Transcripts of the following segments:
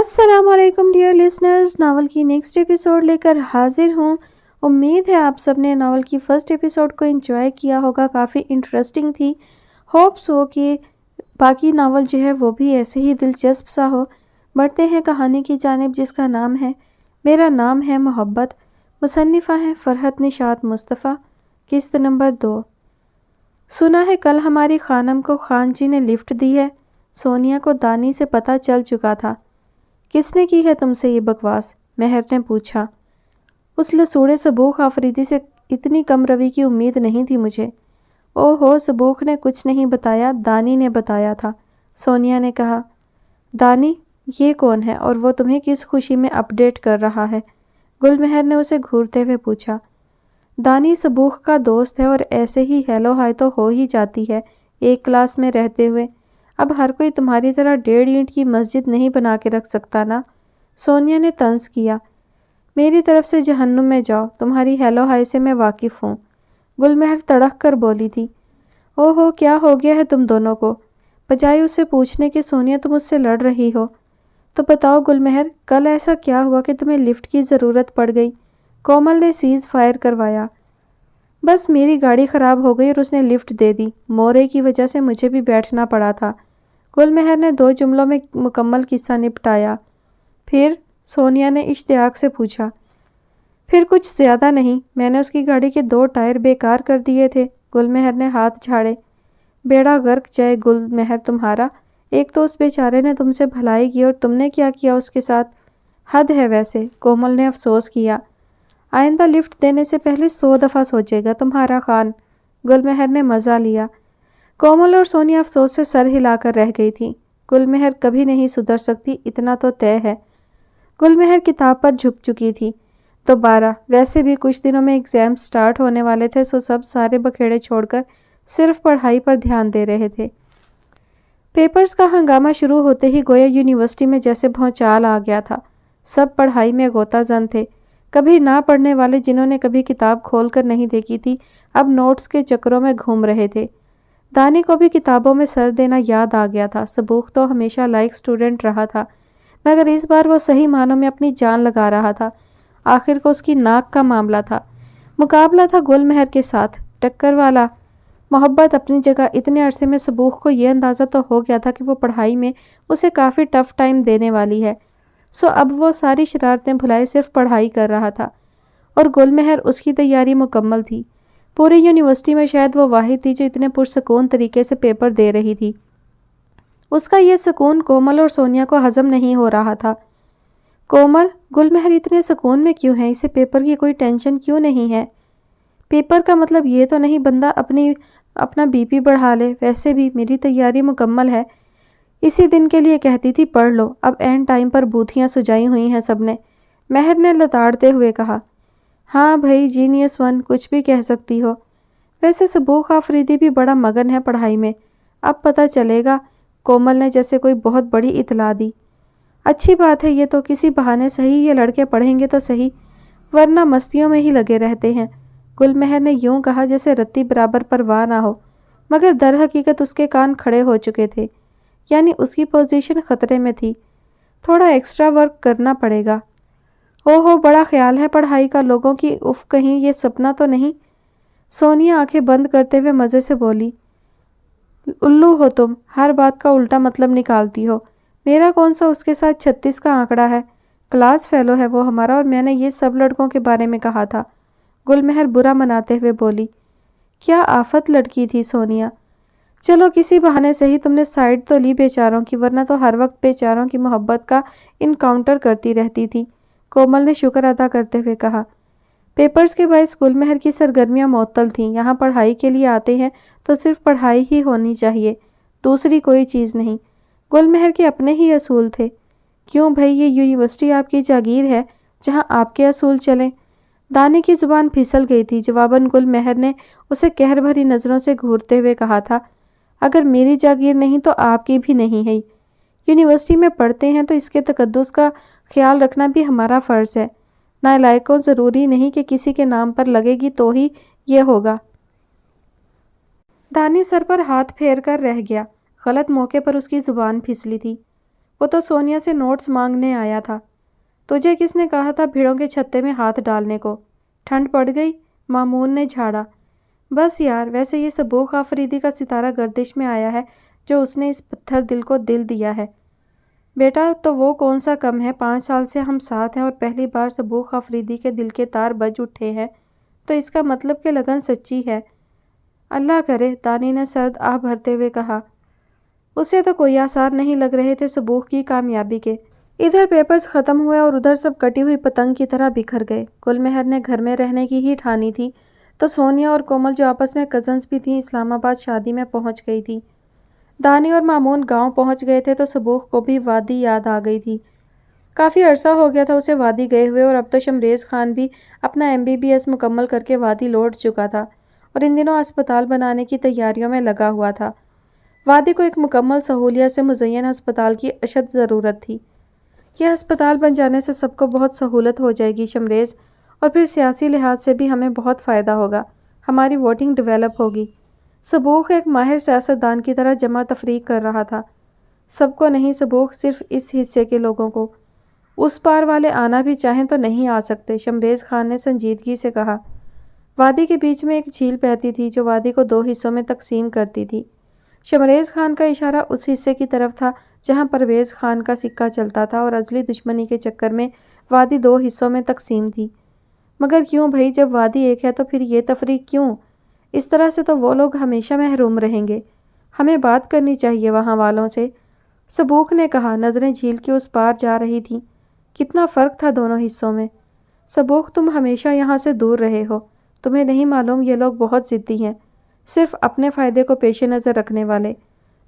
السلام علیکم dear listeners, novel کی نیکسٹ ایپیسوڈ لے کر حاضر ہوں۔ امید ہے آپ سب نے ناول کی فرسٹ ایپیسوڈ کو انجوائے کیا ہوگا، کافی انٹرسٹنگ تھی۔ ہوپس ہو کہ باقی ناول جو ہے وہ بھی ایسے ہی دلچسپ سا ہو۔ بڑھتے ہیں کہانی کی جانب، جس کا نام ہے میرا نام ہے محبت۔ مصنفہ ہیں فرحت نشاط مصطفیٰ۔ قسط نمبر 2۔ سنا ہے کل ہماری خانم کو خان جی نے لفٹ دی ہے۔ سونیا کو دانی سے پتہ چل چکا تھا۔ کس نے کی ہے تم سے یہ بکواس؟ مہر نے پوچھا۔ اس لسوڑے سبوخ آفریدی سے اتنی کم روی کی امید نہیں تھی مجھے۔ او ہو، سبوخ نے کچھ نہیں بتایا، دانی نے بتایا تھا، سونیا نے کہا۔ دانی؟ یہ کون ہے اور وہ تمہیں کس خوشی میں اپ ڈیٹ کر رہا ہے؟ گل مہر نے اسے گھورتے ہوئے پوچھا۔ دانی سبوخ کا دوست ہے اور ایسے ہی ہیلو ہائی تو ہو ہی جاتی ہے ایک کلاس میں رہتے ہوئے۔ اب ہر کوئی تمہاری طرح 1.5 اینٹ کی مسجد نہیں بنا کے رکھ سکتا نا، سونیا نے طنز کیا۔ میری طرف سے جہنم میں جاؤ، تمہاری ہیلو ہائی سے میں واقف ہوں، گل مہر تڑک کر بولی تھی۔ او ہو، کیا ہو گیا ہے تم دونوں کو؟ بجائے اسے پوچھنے کہ سونیا تم اس سے لڑ رہی ہو تو بتاؤ گل مہر، کل ایسا کیا ہوا کہ تمہیں لفٹ کی ضرورت پڑ گئی؟ کومل نے سیز فائر کروایا۔ بس میری گاڑی خراب ہو گئی اور اس نے لفٹ دے دی، مورے کی وجہ سے مجھے بھی بیٹھنا پڑا تھا۔ گل مہر نے 2 جملوں میں مکمل قصہ نپٹایا۔ پھر؟ سونیا نے اشتیاق سے پوچھا۔ پھر کچھ زیادہ نہیں، میں نے اس کی گاڑی کے 2 ٹائر بیکار کر دیے تھے، گل مہر نے ہاتھ جھاڑے۔ بیڑا غرق جائے گل مہر تمہارا، ایک تو اس بیچارے نے تم سے بھلائی کی اور تم نے کیا کیا اس کے ساتھ؟ حد ہے ویسے، کومل نے افسوس کیا۔ آئندہ لفٹ دینے سے پہلے 100 دفعہ سوچے گا تمہارا خان، گل مہر نے مزہ لیا۔ کومل اور سونیا افسوس سے سر ہلا کر رہ گئی تھی۔ گل مہر کبھی نہیں سدھر سکتی، اتنا تو طے ہے۔ گل مہر کتاب پر جھک چکی تھی۔ دوبارہ، ویسے بھی کچھ دنوں میں ایگزام سٹارٹ ہونے والے تھے، سو سب سارے بکھیڑے چھوڑ کر صرف پڑھائی پر دھیان دے رہے تھے۔ پیپرز کا ہنگامہ شروع ہوتے ہی گویا یونیورسٹی میں جیسے بھونچال آ گیا تھا۔ سب پڑھائی میں غوطہ زن تھے۔ کبھی نہ پڑھنے والے جنہوں نے کبھی کتاب کھول کر نہیں دیکھی تھی، اب نوٹس کے چکروں میں گھوم رہے تھے۔ دانی کو بھی کتابوں میں سر دینا یاد آ گیا تھا۔ سبوخ تو ہمیشہ لائق سٹوڈنٹ رہا تھا، مگر اس بار وہ صحیح معنوں میں اپنی جان لگا رہا تھا۔ آخر کو اس کی ناک کا معاملہ تھا۔ مقابلہ تھا گل مہر کے ساتھ، ٹکر والا۔ محبت اپنی جگہ، اتنے عرصے میں سبوخ کو یہ اندازہ تو ہو گیا تھا کہ وہ پڑھائی میں اسے کافی ٹف ٹائم دینے والی ہے، سو اب وہ ساری شرارتیں بھلائے صرف پڑھائی کر رہا تھا، اور گل مہر اس کی تیاری مکمل تھی۔ پوری یونیورسٹی میں شاید وہ واحد تھی جو اتنے پرسکون طریقے سے پیپر دے رہی تھی۔ اس کا یہ سکون کومل اور سونیا کو ہضم نہیں ہو رہا تھا۔ کومل، گل مہر اتنے سکون میں کیوں ہے؟ اسے پیپر کی کوئی ٹینشن کیوں نہیں ہے؟ پیپر کا مطلب یہ تو نہیں بندہ اپنا بی پی بڑھا لے؟ ویسے بھی میری تیاری مکمل ہے، اسی دن کے لیے کہتی تھی پڑھ لو، اب اینڈ ٹائم پر بوتھیاں سجائی ہوئی ہیں سب نے، مہر نے لتاڑتے ہوئے کہا۔ ہاں بھائی، جینیس 1، کچھ بھی کہہ سکتی ہو۔ ویسے سبوخ آفریدی بھی بڑا مگن ہے پڑھائی میں، اب پتہ چلے گا، کومل نے جیسے کوئی بہت بڑی اطلاع دی۔ اچھی بات ہے، یہ تو کسی بہانے صحیح یہ لڑکے پڑھیں گے تو صحیح، ورنہ مستیوں میں ہی لگے رہتے ہیں، گل مہر نے یوں کہا جیسے رتی برابر پرواہ نہ ہو، مگر در حقیقت اس کے کان کھڑے ہو چکے تھے، یعنی اس کی پوزیشن خطرے میں تھی، تھوڑا ایکسٹرا ورک کرنا پڑے گا۔ او ہو، بڑا خیال ہے پڑھائی کا لوگوں کی، اف کہیں یہ سپنا تو نہیں؟ سونیا آنکھیں بند کرتے ہوئے مزے سے بولی۔ الو ہو تم، ہر بات کا الٹا مطلب نکالتی ہو۔ میرا کون سا اس کے ساتھ 36 کا آنکڑا ہے؟ کلاس فیلو ہے وہ ہمارا، اور میں نے یہ سب لڑکوں کے بارے میں کہا تھا، گل مہر برا مناتے ہوئے بولی۔ کیا آفت لڑکی تھی سونیا۔ چلو کسی بہانے سے ہی تم نے سائیڈ تو لی بیچاروں کی، ورنہ تو ہر وقت بیچاروں کی محبت کا انکاؤنٹر کرتی رہتی تھی، کومل نے شکر ادا کرتے ہوئے کہا۔ پیپرز کے باعث گل مہر کی سرگرمیاں معطل تھیں، یہاں پڑھائی کے لیے آتے ہیں تو صرف پڑھائی ہی ہونی چاہیے، دوسری کوئی چیز نہیں۔ گل مہر کے اپنے ہی اصول تھے۔ کیوں بھائی، یہ یونیورسٹی آپ کی جاگیر ہے، جہاں آپ کے اصول چلیں؟ دانی کی زبان پھسل گئی تھی، جواباً گل مہر نے اسے قہر بھری نظروں سے گھورتے ہوئے کہا تھا، اگر میری جاگیر نہیں تو آپ کی بھی نہیں ہے۔ یونیورسٹی میں پڑھتے ہیں تو اس کے تقدس کا خیال رکھنا بھی ہمارا فرض ہے، نالائقوں ضروری نہیں کہ کسی کے نام پر لگے گی تو ہی یہ ہوگا۔ دانی سر پر ہاتھ پھیر کر رہ گیا، غلط موقع پر اس کی زبان پھسلی تھی۔ وہ تو سونیا سے نوٹس مانگنے آیا تھا۔ تجھے کس نے کہا تھا بھیڑوں کے چھتے میں ہاتھ ڈالنے کو؟ ٹھنڈ پڑ گئی؟ مامون نے جھاڑا۔ بس یار، ویسے یہ سبوخ آفریدی کا ستارہ گردش میں آیا ہے جو اس نے اس پتھر دل کو دل دیا ہے۔ بیٹا تو وہ کون سا کم ہے، 5 سال سے ہم ساتھ ہیں اور پہلی بار سبوخ آفریدی کے دل کے تار بج اٹھے ہیں تو اس کا مطلب کہ لگن سچی ہے۔ اللہ کرے، دانی نے سرد آہ بھرتے ہوئے کہا۔ اسے تو کوئی آثار نہیں لگ رہے تھے سبوخ کی کامیابی کے۔ ادھر پیپرز ختم ہوئے اور ادھر سب کٹی ہوئی پتنگ کی طرح بکھر گئے۔ گل مہر نے گھر میں رہنے کی ہی ٹھانی تھی تو سونیا اور کومل جو آپس میں کزنز بھی تھیں اسلام آباد شادی میں پہنچ گئی تھی۔ دانی اور مامون گاؤں پہنچ گئے تھے تو سبوخ کو بھی وادی یاد آ گئی تھی۔ کافی عرصہ ہو گیا تھا اسے وادی گئے ہوئے اور اب تو شمریز خان بھی اپنا MBBS مکمل کر کے وادی لوٹ چکا تھا اور ان دنوں اسپتال بنانے کی تیاریوں میں لگا ہوا تھا۔ وادی کو ایک مکمل سہولیت سے مزین ہسپتال کی اشد ضرورت تھی۔ یہ ہسپتال بن جانے سے سب کو بہت سہولت ہو جائے گی شمریز، اور پھر سیاسی لحاظ سے بھی ہمیں بہت فائدہ ہوگا، ہماری ووٹنگ ڈیولپ ہوگی۔ سبوخ ایک ماہر سیاستدان کی طرح جمع تفریق کر رہا تھا۔ سب کو نہیں سبوخ، صرف اس حصے کے لوگوں کو۔ اس پار والے آنا بھی چاہیں تو نہیں آ سکتے، شمریز خان نے سنجیدگی سے کہا۔ وادی کے بیچ میں ایک جھیل بہتی تھی جو وادی کو 2 حصوں میں تقسیم کرتی تھی۔ شمریز خان کا اشارہ اس حصے کی طرف تھا جہاں پرویز خان کا سکہ چلتا تھا اور ازلی دشمنی کے چکر میں وادی 2 حصوں میں تقسیم تھی۔ مگر کیوں بھائی، جب وادی ایک ہے تو پھر یہ تفریق کیوں؟ اس طرح سے تو وہ لوگ ہمیشہ محروم رہیں گے۔ ہمیں بات کرنی چاہیے وہاں والوں سے، سبوخ نے کہا۔ نظریں جھیل کے اس پار جا رہی تھیں۔ کتنا فرق تھا دونوں حصوں میں۔ سبوخ، تم ہمیشہ یہاں سے دور رہے ہو، تمہیں نہیں معلوم یہ لوگ بہت ضدی ہیں، صرف اپنے فائدے کو پیش نظر رکھنے والے۔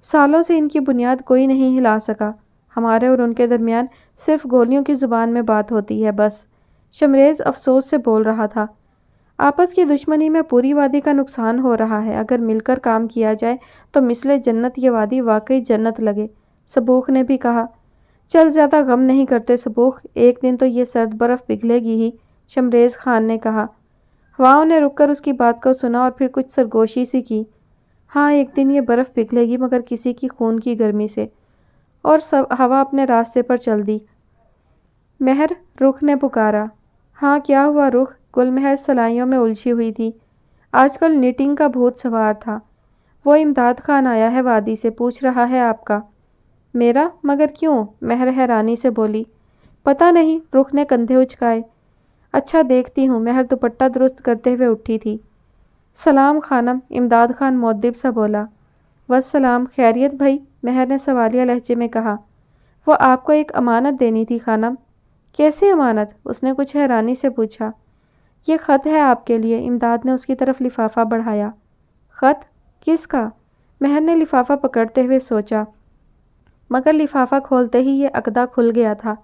سالوں سے ان کی بنیاد کوئی نہیں ہلا سکا۔ ہمارے اور ان کے درمیان صرف گولیوں کی زبان میں بات ہوتی ہے بس۔ شمریز افسوس سے بول رہا تھا۔ آپس کی دشمنی میں پوری وادی کا نقصان ہو رہا ہے، اگر مل کر کام کیا جائے تو مثل جنت یہ وادی واقعی جنت لگے، سبوخ نے بھی کہا۔ چل زیادہ غم نہیں کرتے سبوخ، ایک دن تو یہ سرد برف پگھلے گی ہی، شمریز خان نے کہا۔ ہواؤں نے رک کر اس کی بات کو سنا اور پھر کچھ سرگوشی سی کی۔ ہاں، ایک دن یہ برف پگھلے گی، مگر کسی کی خون کی گرمی سے، اور ہوا اپنے راستے پر چل دی۔ مہر، رخ نے پکارا۔ ہاں کیا ہوا رخ؟ گل مہر سلائیوں میں الجھی ہوئی تھی۔ آج کل نیٹنگ کا بھوت سوار تھا۔ وہ امداد خان آیا ہے وادی سے، پوچھ رہا ہے آپ کا۔ میرا؟ مگر کیوں؟ مہر حیرانی سے بولی۔ پتہ نہیں، رخ نے کندھے اچکائے۔ اچھا دیکھتی ہوں، مہر دوپٹہ درست کرتے ہوئے اٹھی تھی۔ سلام خانم، امداد خان مؤدب سا بولا۔ والسلام، خیریت بھائی؟ مہر نے سوالیہ لہجے میں کہا۔ وہ آپ کو ایک امانت دینی تھی خانم۔ کیسی امانت؟ اس نے کچھ حیرانی سے پوچھا۔ یہ خط ہے آپ کے لیے، امداد نے اس کی طرف لفافہ بڑھایا۔ خط؟ کس کا؟ مہر نے لفافہ پکڑتے ہوئے سوچا، مگر لفافہ کھولتے ہی یہ عقدہ کھل گیا تھا۔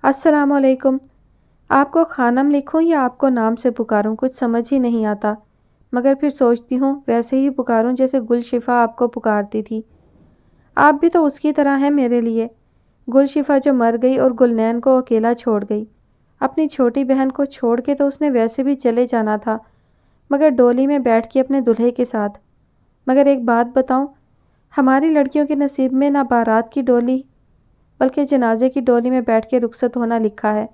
السلام علیکم۔ آپ کو خانم لکھوں یا آپ کو نام سے پکاروں؟ کچھ سمجھ ہی نہیں آتا، مگر پھر سوچتی ہوں ویسے ہی پکاروں جیسے گل شفا آپ کو پکارتی تھی۔ آپ بھی تو اس کی طرح ہیں میرے لیے۔ گل شفا جو مر گئی اور گلنین کو اکیلا چھوڑ گئی۔ اپنی چھوٹی بہن کو چھوڑ کے تو اس نے ویسے بھی چلے جانا تھا، مگر ڈولی میں بیٹھ کے اپنے دلہے کے ساتھ۔ مگر ایک بات بتاؤں، ہماری لڑکیوں کے نصیب میں نہ بارات کی ڈولی بلکہ جنازے کی ڈولی میں بیٹھ کے رخصت ہونا لکھا ہے۔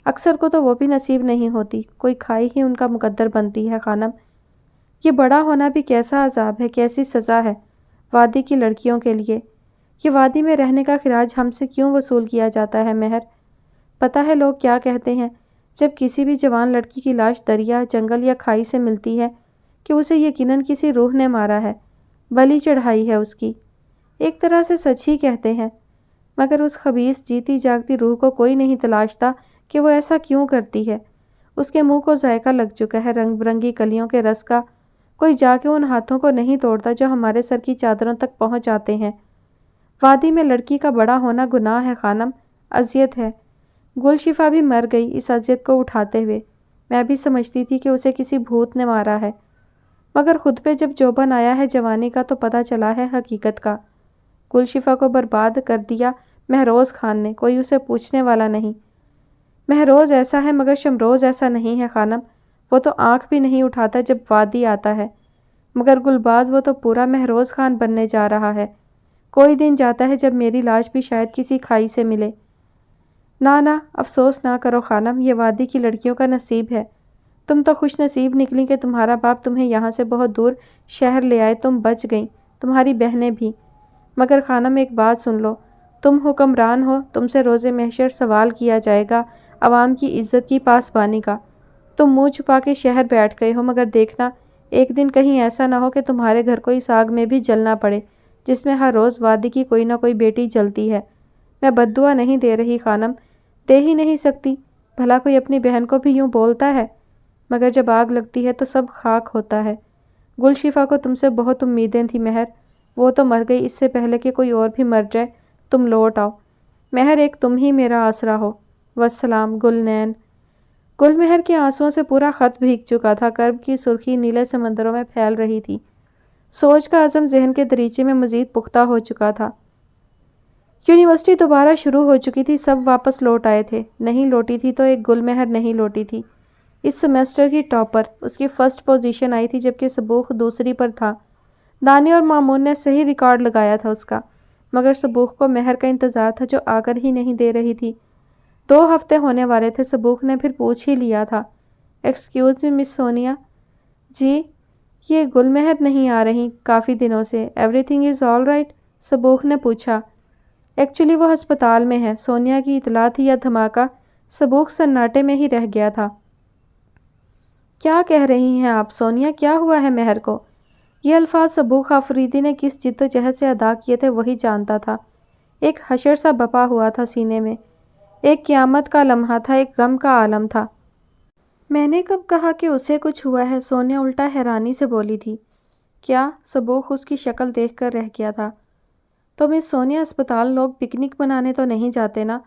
اکثر کو تو وہ بھی نصیب نہیں ہوتی، کوئی کھائی ہی ان کا مقدر بنتی ہے خانم۔ یہ بڑا ہونا بھی کیسا عذاب ہے، کیسی سزا ہے وادی کی لڑکیوں کے لیے۔ یہ وادی میں رہنے کا خراج ہم سے کیوں وصول کیا جاتا ہے مہر؟ پتہ ہے لوگ کیا کہتے ہیں جب کسی بھی جوان لڑکی کی لاش دریا، جنگل یا کھائی سے ملتی ہے کہ اسے یقیناً کسی روح نے مارا ہے، بلی چڑھائی ہے اس کی۔ ایک طرح سے سچ ہی کہتے ہیں، مگر اس خبیث جیتی جاگتی روح کو کوئی نہیں تلاشتا کہ وہ ایسا کیوں کرتی ہے۔ اس کے منہ کو ذائقہ لگ چکا ہے رنگ برنگی کلیوں کے رس کا، کوئی جا کے ان ہاتھوں کو نہیں توڑتا جو ہمارے سر کی چادروں تک پہنچ جاتے ہیں۔ وادی میں لڑکی کا بڑا ہونا گناہ ہے خانم، اذیت ہے۔ گل شفا بھی مر گئی اس اذیت کو اٹھاتے ہوئے۔ میں بھی سمجھتی تھی کہ اسے کسی بھوت نے مارا ہے، مگر خود پہ جب جوبن آیا ہے جوانی کا تو پتہ چلا ہے حقیقت کا۔ گل شفا کو برباد کر دیا مہروز خان نے، کوئی اسے پوچھنے والا نہیں۔ مہروز ایسا ہے مگر شمروز ایسا نہیں ہے خانم، وہ تو آنکھ بھی نہیں اٹھاتا جب وادی آتا ہے، مگر گلباز وہ تو پورا مہروز خان بننے جا رہا ہے۔ کوئی دن جاتا ہے جب میری لاش بھی شاید کسی کھائی سے ملے۔ نہ افسوس نہ کرو خانم، یہ وادی کی لڑکیوں کا نصیب ہے۔ تم تو خوش نصیب نکلی کہ تمہارا باپ تمہیں یہاں سے بہت دور شہر لے آئے، تم بچ گئیں، تمہاری بہنیں بھی۔ مگر خانم ایک بات سن لو، تم حکمران ہو، تم سے روز محشر سوال کیا جائے گا عوام کی عزت کی پاسبانی کا۔ تم منہ چھپا کے شہر بیٹھ گئے ہو، مگر دیکھنا ایک دن کہیں ایسا نہ ہو کہ تمہارے گھر کوئی ساگ میں بھی جلنا پڑے جس میں ہر روز وادی کی کوئی نہ کوئی بیٹی جلتی ہے۔ میں بد دعا نہیں دے رہی خانم، دے ہی نہیں سکتی، بھلا کوئی اپنی بہن کو بھی یوں بولتا ہے؟ مگر جب آگ لگتی ہے تو سب خاک ہوتا ہے۔ گل شفا کو تم سے بہت امیدیں تھیں مہر، وہ تو مر گئی، اس سے پہلے کہ کوئی اور بھی مر جائے تم لوٹ آؤ۔ مہر ایک تم ہی میرا آسرا ہو۔ والسلام گل نین۔ گل مہر کے آنسوؤں سے پورا خط بھیگ چکا تھا، کرب کی سرخی نیلے سمندروں میں پھیل رہی تھی۔ سوچ کا عزم ذہن کے دریچے میں مزید پختہ ہو چکا تھا۔ یونیورسٹی دوبارہ شروع ہو چکی تھی، سب واپس لوٹ آئے تھے۔ نہیں لوٹی تھی تو ایک گل مہر نہیں لوٹی تھی، اس سیمیسٹر کی ٹاپر۔ اس کی فرسٹ پوزیشن آئی تھی جبکہ سبوخ دوسری پر تھا۔ دانی اور مامون نے صحیح ریکارڈ لگایا تھا اس کا، مگر سبوخ کو مہر کا انتظار تھا جو آ کر ہی نہیں دے رہی تھی۔ 2 ہفتے ہونے والے تھے، سبوخ نے پھر پوچھ ہی لیا تھا، ایکسکیوز می مس سونیا۔ جی، یہ گل مہر نہیں آ رہی کافی دنوں سے، every thing is all right? Sabookh نے پوچھا۔ ایکچولی وہ ہسپتال میں ہے، سونیا کی اطلاع تھی یا دھماکہ؟ سبوخ سناٹے میں ہی رہ گیا تھا۔ کیا کہہ رہی ہیں آپ سونیا، کیا ہوا ہے مہر کو؟ یہ الفاظ سبوخ آفریدی نے کس جد و جہد سے ادا کیے تھے وہی جانتا تھا۔ ایک حشر سا بپا ہوا تھا سینے میں، ایک قیامت کا لمحہ تھا، ایک غم کا عالم تھا۔ میں نے کب کہا کہ اسے کچھ ہوا ہے؟ سونیا الٹا حیرانی سے بولی تھی۔ کیا؟ سبوخ اس کی شکل دیکھ کر رہ گیا تھا۔ تو مس سونیا، ہسپتال لوگ پکنک منانے تو نہیں جاتے نا؟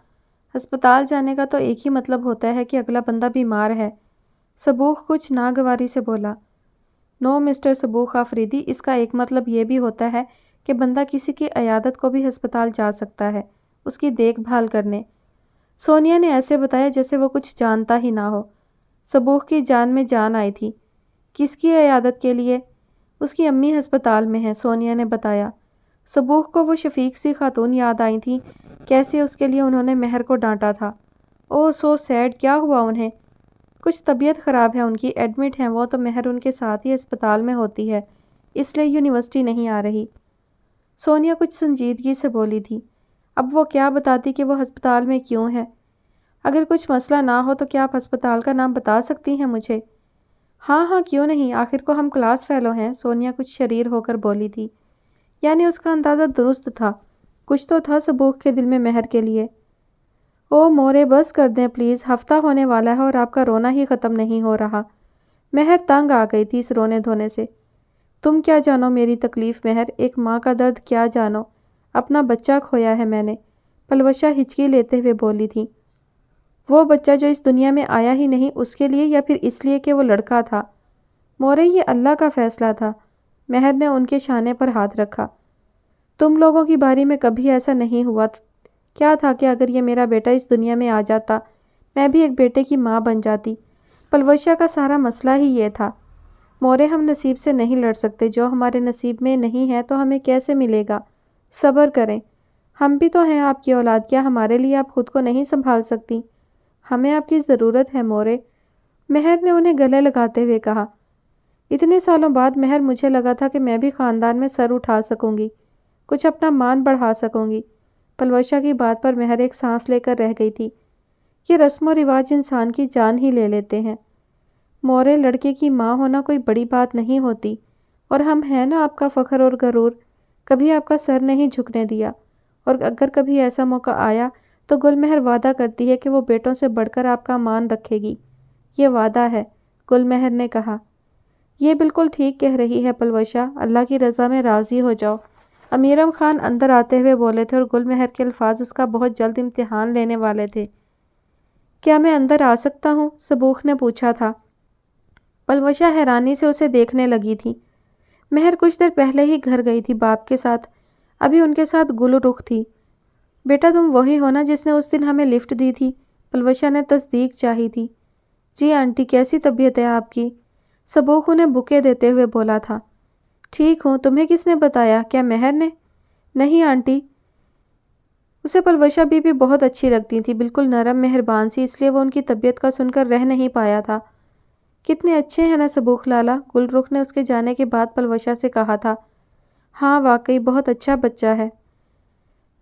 ہسپتال جانے کا تو ایک ہی مطلب ہوتا ہے کہ اگلا بندہ بیمار ہے۔ سبوخ کچھ ناگواری سے بولا۔ نو مسٹر سبوخ آفریدی، اس کا ایک مطلب یہ بھی ہوتا ہے کہ بندہ کسی کی عیادت کو بھی ہسپتال جا سکتا ہے، اس کی دیکھ بھال کرنے۔ سونیا نے ایسے بتایا جیسے وہ کچھ جانتا ہی نہ ہو۔ سبوخ کی جان میں جان آئی تھی۔ کس کی عیادت کے لیے؟ اس کی امی ہسپتال میں ہیں، سونیا نے بتایا۔ سبوخ کو وہ شفیق سی خاتون یاد آئی تھیں، کیسے اس کے لیے انہوں نے مہر کو ڈانٹا تھا۔ اوہ سو سیڈ، کیا ہوا انہیں؟ کچھ طبیعت خراب ہے ان کی، ایڈمٹ ہیں وہ، تو مہر ان کے ساتھ ہی اسپتال میں ہوتی ہے، اس لیے یونیورسٹی نہیں آ رہی۔ سونیا کچھ سنجیدگی سے بولی تھی۔ اب وہ کیا بتاتی کہ وہ ہسپتال میں کیوں ہے؟ اگر کچھ مسئلہ نہ ہو تو کیا آپ ہسپتال کا نام بتا سکتی ہیں مجھے؟ ہاں کیوں نہیں، آخر کو ہم کلاس فیلو ہیں، سونیا کچھ شریر ہو کر بولی تھی۔ یعنی اس کا اندازہ درست تھا، کچھ تو تھا سبوخ کے دل میں مہر کے لیے۔ او مورے، بس کر دیں پلیز، ہفتہ ہونے والا ہے اور آپ کا رونا ہی ختم نہیں ہو رہا۔ مہر تنگ آ گئی تھی اس رونے دھونے سے۔ تم کیا جانو میری تکلیف مہر، ایک ماں کا درد کیا جانو، اپنا بچہ کھویا ہے میں نے، پلوشہ ہچکی لیتے ہوئے بولی تھی۔ وہ بچہ جو اس دنیا میں آیا ہی نہیں، اس کے لیے یا پھر اس لیے کہ وہ لڑکا تھا؟ مورے، یہ اللہ کا فیصلہ تھا۔ مہر نے ان کے شانے پر ہاتھ رکھا۔ تم لوگوں کی باری میں کبھی ایسا نہیں ہوا۔ کیا تھا کہ اگر یہ میرا بیٹا اس دنیا میں آ جاتا، میں بھی ایک بیٹے کی ماں بن جاتی۔ پلوشہ کا سارا مسئلہ ہی یہ تھا۔ مورے، ہم نصیب سے نہیں لڑ سکتے، جو ہمارے نصیب میں نہیں ہے تو ہمیں کیسے ملے گا؟ صبر کریں، ہم بھی تو ہیں آپ کی اولاد، کیا ہمارے لیے آپ خود کو نہیں سنبھال سکتی؟ ہمیں آپ کی ضرورت ہے مورے، مہر نے انہیں گلے لگاتے ہوئے کہا۔ اتنے سالوں بعد مہر، مجھے لگا تھا کہ میں بھی خاندان میں سر اٹھا سکوں گی، کچھ اپنا مان بڑھا سکوں گی۔ پلوشہ کی بات پر مہر ایک سانس لے کر رہ گئی تھی۔ یہ رسم و رواج انسان کی جان ہی لے لیتے ہیں مورے، لڑکے کی ماں ہونا کوئی بڑی بات نہیں ہوتی، اور ہم ہیں نا آپ کا فخر اور غرور، کبھی آپ کا سر نہیں جھکنے دیا، اور اگر کبھی ایسا موقع آیا تو گل مہر وعدہ کرتی ہے کہ وہ بیٹوں سے بڑھ کر آپ کا مان رکھے گی۔ یہ وعدہ ہے، گل مہر نے کہا۔ یہ بالکل ٹھیک کہہ رہی ہے پلوشہ، اللہ کی رضا میں راضی ہو جاؤ، امیرم خان اندر آتے ہوئے بولے تھے، اور گل مہر کے الفاظ اس کا بہت جلد امتحان لینے والے تھے۔ کیا میں اندر آ سکتا ہوں؟ سبوخ نے پوچھا تھا۔ پلوشہ حیرانی سے اسے دیکھنے لگی تھی۔ مہر کچھ دیر پہلے ہی گھر گئی تھی باپ کے ساتھ، ابھی ان کے ساتھ گل رخ تھی۔ بیٹا تم وہی ہو نا جس نے اس دن ہمیں لفٹ دی تھی؟ پلوشہ نے تصدیق چاہی تھی۔ جی آنٹی، کیسی طبیعت ہے آپ کی؟ سبوخ انہیں بکے دیتے ہوئے بولا تھا۔ ٹھیک ہوں، تمہیں کس نے بتایا؟ کیا مہر نے؟ نہیں آنٹی، اسے پلوشا بھی بہت اچھی لگتی تھی، بالکل نرم مہربان سی، اس لیے وہ ان کی طبیعت کا سن کر رہ نہیں پایا تھا۔ کتنے اچھے ہیں نا سبوخ لالا، گل رخ نے اس کے جانے کے بعد پلوشا سے کہا تھا۔ ہاں واقعی بہت اچھا بچہ ہے۔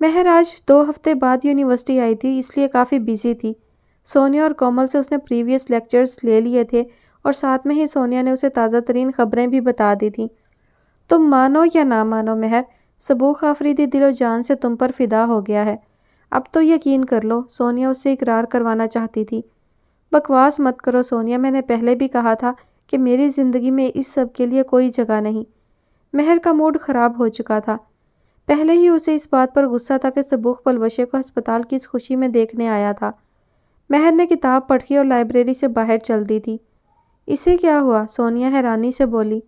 مہر آج 2 ہفتے بعد یونیورسٹی آئی تھی، اس لیے کافی بیزی تھی۔ سونیا اور کومل سے اس نے پریویس لیکچرز لے لیے تھے اور ساتھ میں ہی سونیا نے اسے تازہ ترین خبریں بھی بتا دی تھیں۔ تم مانو یا نہ مانو مہر، سبوخ آفریدی دل و جان سے تم پر فدا ہو گیا ہے۔ اب تو یقین کر لو، سونیا اس سے اقرار کروانا چاہتی تھی۔ بکواس مت کرو سونیا، میں نے پہلے بھی کہا تھا کہ میری زندگی میں اس سب کے لیے کوئی جگہ نہیں۔ مہر کا موڈ خراب ہو چکا تھا۔ پہلے ہی اسے اس بات پر غصہ تھا کہ سبوخ پلوشے کو ہسپتال کی اس خوشی میں دیکھنے آیا تھا۔ مہر نے کتاب پڑھی اور لائبریری سے باہر چل دی تھی۔ اسے کیا ہوا؟ سونیا حیرانی سے بولی۔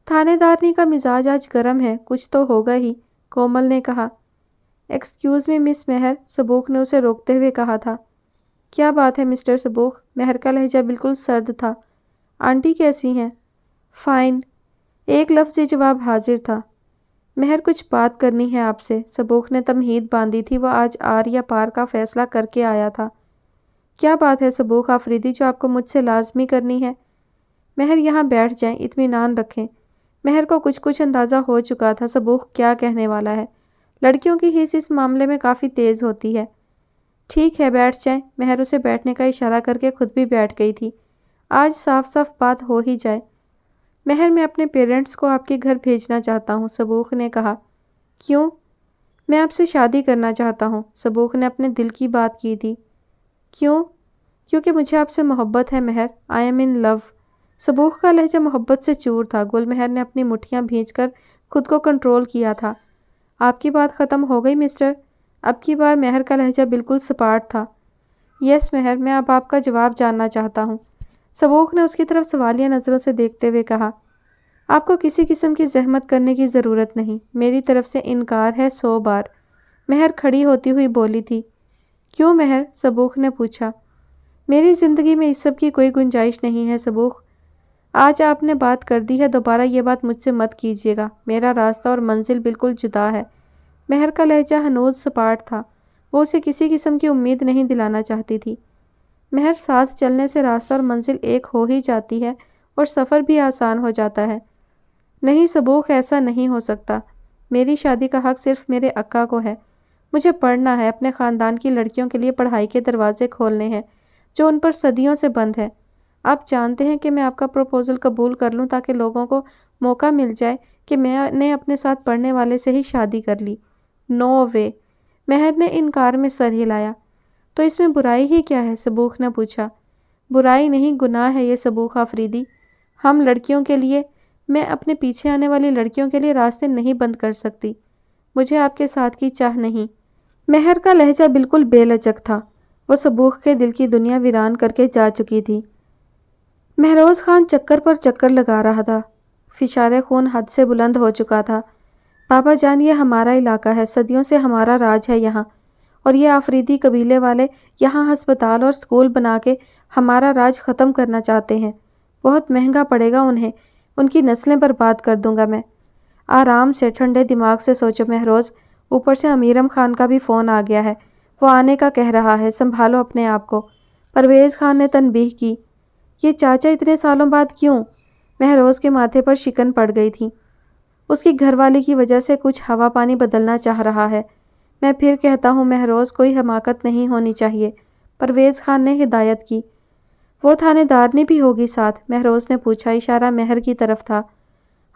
تھانے دارنی کا مزاج آج گرم ہے، کچھ تو ہوگا ہی، کومل نے کہا۔ ایکسکیوز می مس مہر، سبوخ نے اسے روکتے ہوئے کہا تھا۔ کیا بات ہے مسٹر سبوخ؟ مہر کا لہجہ بالکل سرد تھا۔ آنٹی کیسی ہیں؟ فائن، ایک لفظی جواب حاضر تھا۔ مہر کچھ بات کرنی ہے آپ سے، سبوخ نے تمہید باندھی تھی، وہ آج آر یا پار کا فیصلہ کر کے آیا تھا۔ کیا بات ہے سبوخ آفریدی جو آپ کو مجھ سے لازمی کرنی ہے؟ مہر یہاں بیٹھ جائیں، اطمینان رکھیں۔ مہر کو کچھ اندازہ ہو چکا تھا سبوخ کیا کہنے والا ہے۔ لڑکیوں کی حس اس معاملے میں کافی تیز ہوتی ہے۔ ٹھیک ہے بیٹھ جائیں، مہر اسے بیٹھنے کا اشارہ کر کے خود بھی بیٹھ گئی تھی۔ آج صاف صاف بات ہو ہی جائے۔ مہر میں اپنے پیرنٹس کو آپ کے گھر بھیجنا چاہتا ہوں، سبوخ نے کہا۔ کیوں؟ میں آپ سے شادی کرنا چاہتا ہوں، سبوخ نے اپنے دل کی بات کی تھی۔ کیوں؟ کیونکہ مجھے آپ سے محبت ہے مہر، آئی ایم ان لو۔ سبوخ کا لہجہ محبت سے چور تھا۔ گل مہر نے اپنی مٹھیاں بھینچ کر خود کو کنٹرول کیا تھا۔ آپ کی بات ختم ہو گئی مسٹر؟ اب کی بار مہر کا لہجہ بالکل سپاٹ تھا۔ یس مہر، میں اب آپ کا جواب جاننا چاہتا ہوں، سبوخ نے اس کی طرف سوالیہ نظروں سے دیکھتے ہوئے کہا۔ آپ کو کسی قسم کی زحمت کرنے کی ضرورت نہیں، میری طرف سے انکار ہے 100 بار، مہر کھڑی ہوتی ہوئی بولی تھی۔ کیوں مہر؟ سبوخ نے پوچھا۔ میری زندگی میں اس سب کی کوئی گنجائش نہیں ہے سبوخ، آج آپ نے بات کر دی ہے، دوبارہ یہ بات مجھ سے مت کیجیے گا، میرا راستہ اور منزل بالکل جدا ہے۔ مہر کا لہجہ ہنوز سپاٹ تھا، وہ اسے کسی قسم کی امید نہیں دلانا چاہتی تھی۔ مہر ساتھ چلنے سے راستہ اور منزل ایک ہو ہی جاتی ہے اور سفر بھی آسان ہو جاتا ہے۔ نہیں سبوخ، ایسا نہیں ہو سکتا، میری شادی کا حق صرف میرے اکا کو ہے، مجھے پڑھنا ہے، اپنے خاندان کی لڑکیوں کے لیے پڑھائی کے دروازے کھولنے ہیں جو ان پر صدیوں سے بند ہے۔ آپ جانتے ہیں کہ میں آپ کا پروپوزل قبول کر لوں تاکہ لوگوں کو موقع مل جائے کہ میں نے اپنے ساتھ پڑھنے والے سے ہی شادی کر لی۔ نو وے، مہر نے انکار میں سر ہلایا۔ تو اس میں برائی ہی کیا ہے؟ سبوخ نے پوچھا۔ برائی نہیں، گناہ ہے یہ سبوخ آفریدی، ہم لڑکیوں کے لیے، میں اپنے پیچھے آنے والی لڑکیوں کے لیے راستے نہیں بند کر سکتی، مجھے آپ کے ساتھ کی چاہ نہیں۔ مہر کا لہجہ بالکل بے لچک تھا، وہ سبوخ کے دل کی دنیا ویران کر کے جا چکی تھی۔ مہروز خان چکر پر چکر لگا رہا تھا، فشار خون حد سے بلند ہو چکا تھا۔ بابا جان، یہ ہمارا علاقہ ہے، صدیوں سے ہمارا راج ہے یہاں، اور یہ آفریدی قبیلے والے یہاں ہسپتال اور سکول بنا کے ہمارا راج ختم کرنا چاہتے ہیں۔ بہت مہنگا پڑے گا انہیں، ان کی نسلیں برباد کر دوں گا میں۔ آرام سے، ٹھنڈے دماغ سے سوچو مہروز، اوپر سے امیرم خان کا بھی فون آ گیا ہے، وہ آنے کا کہہ رہا ہے، سنبھالو اپنے آپ کو۔ پرویز خان نے تنبیہ کی۔ یہ چاچا اتنے سالوں بعد کیوں؟ مہروز کے ماتھے پر شکن پڑ گئی تھی۔ اس کی گھر والی کی وجہ سے کچھ ہوا پانی بدلنا چاہ رہا ہے۔ میں پھر کہتا ہوں مہروز، کوئی حماقت نہیں ہونی چاہیے، پرویز خان نے ہدایت کی۔ وہ تھانے دارنی بھی ہوگی ساتھ؟ مہروز نے پوچھا، اشارہ مہر کی طرف تھا۔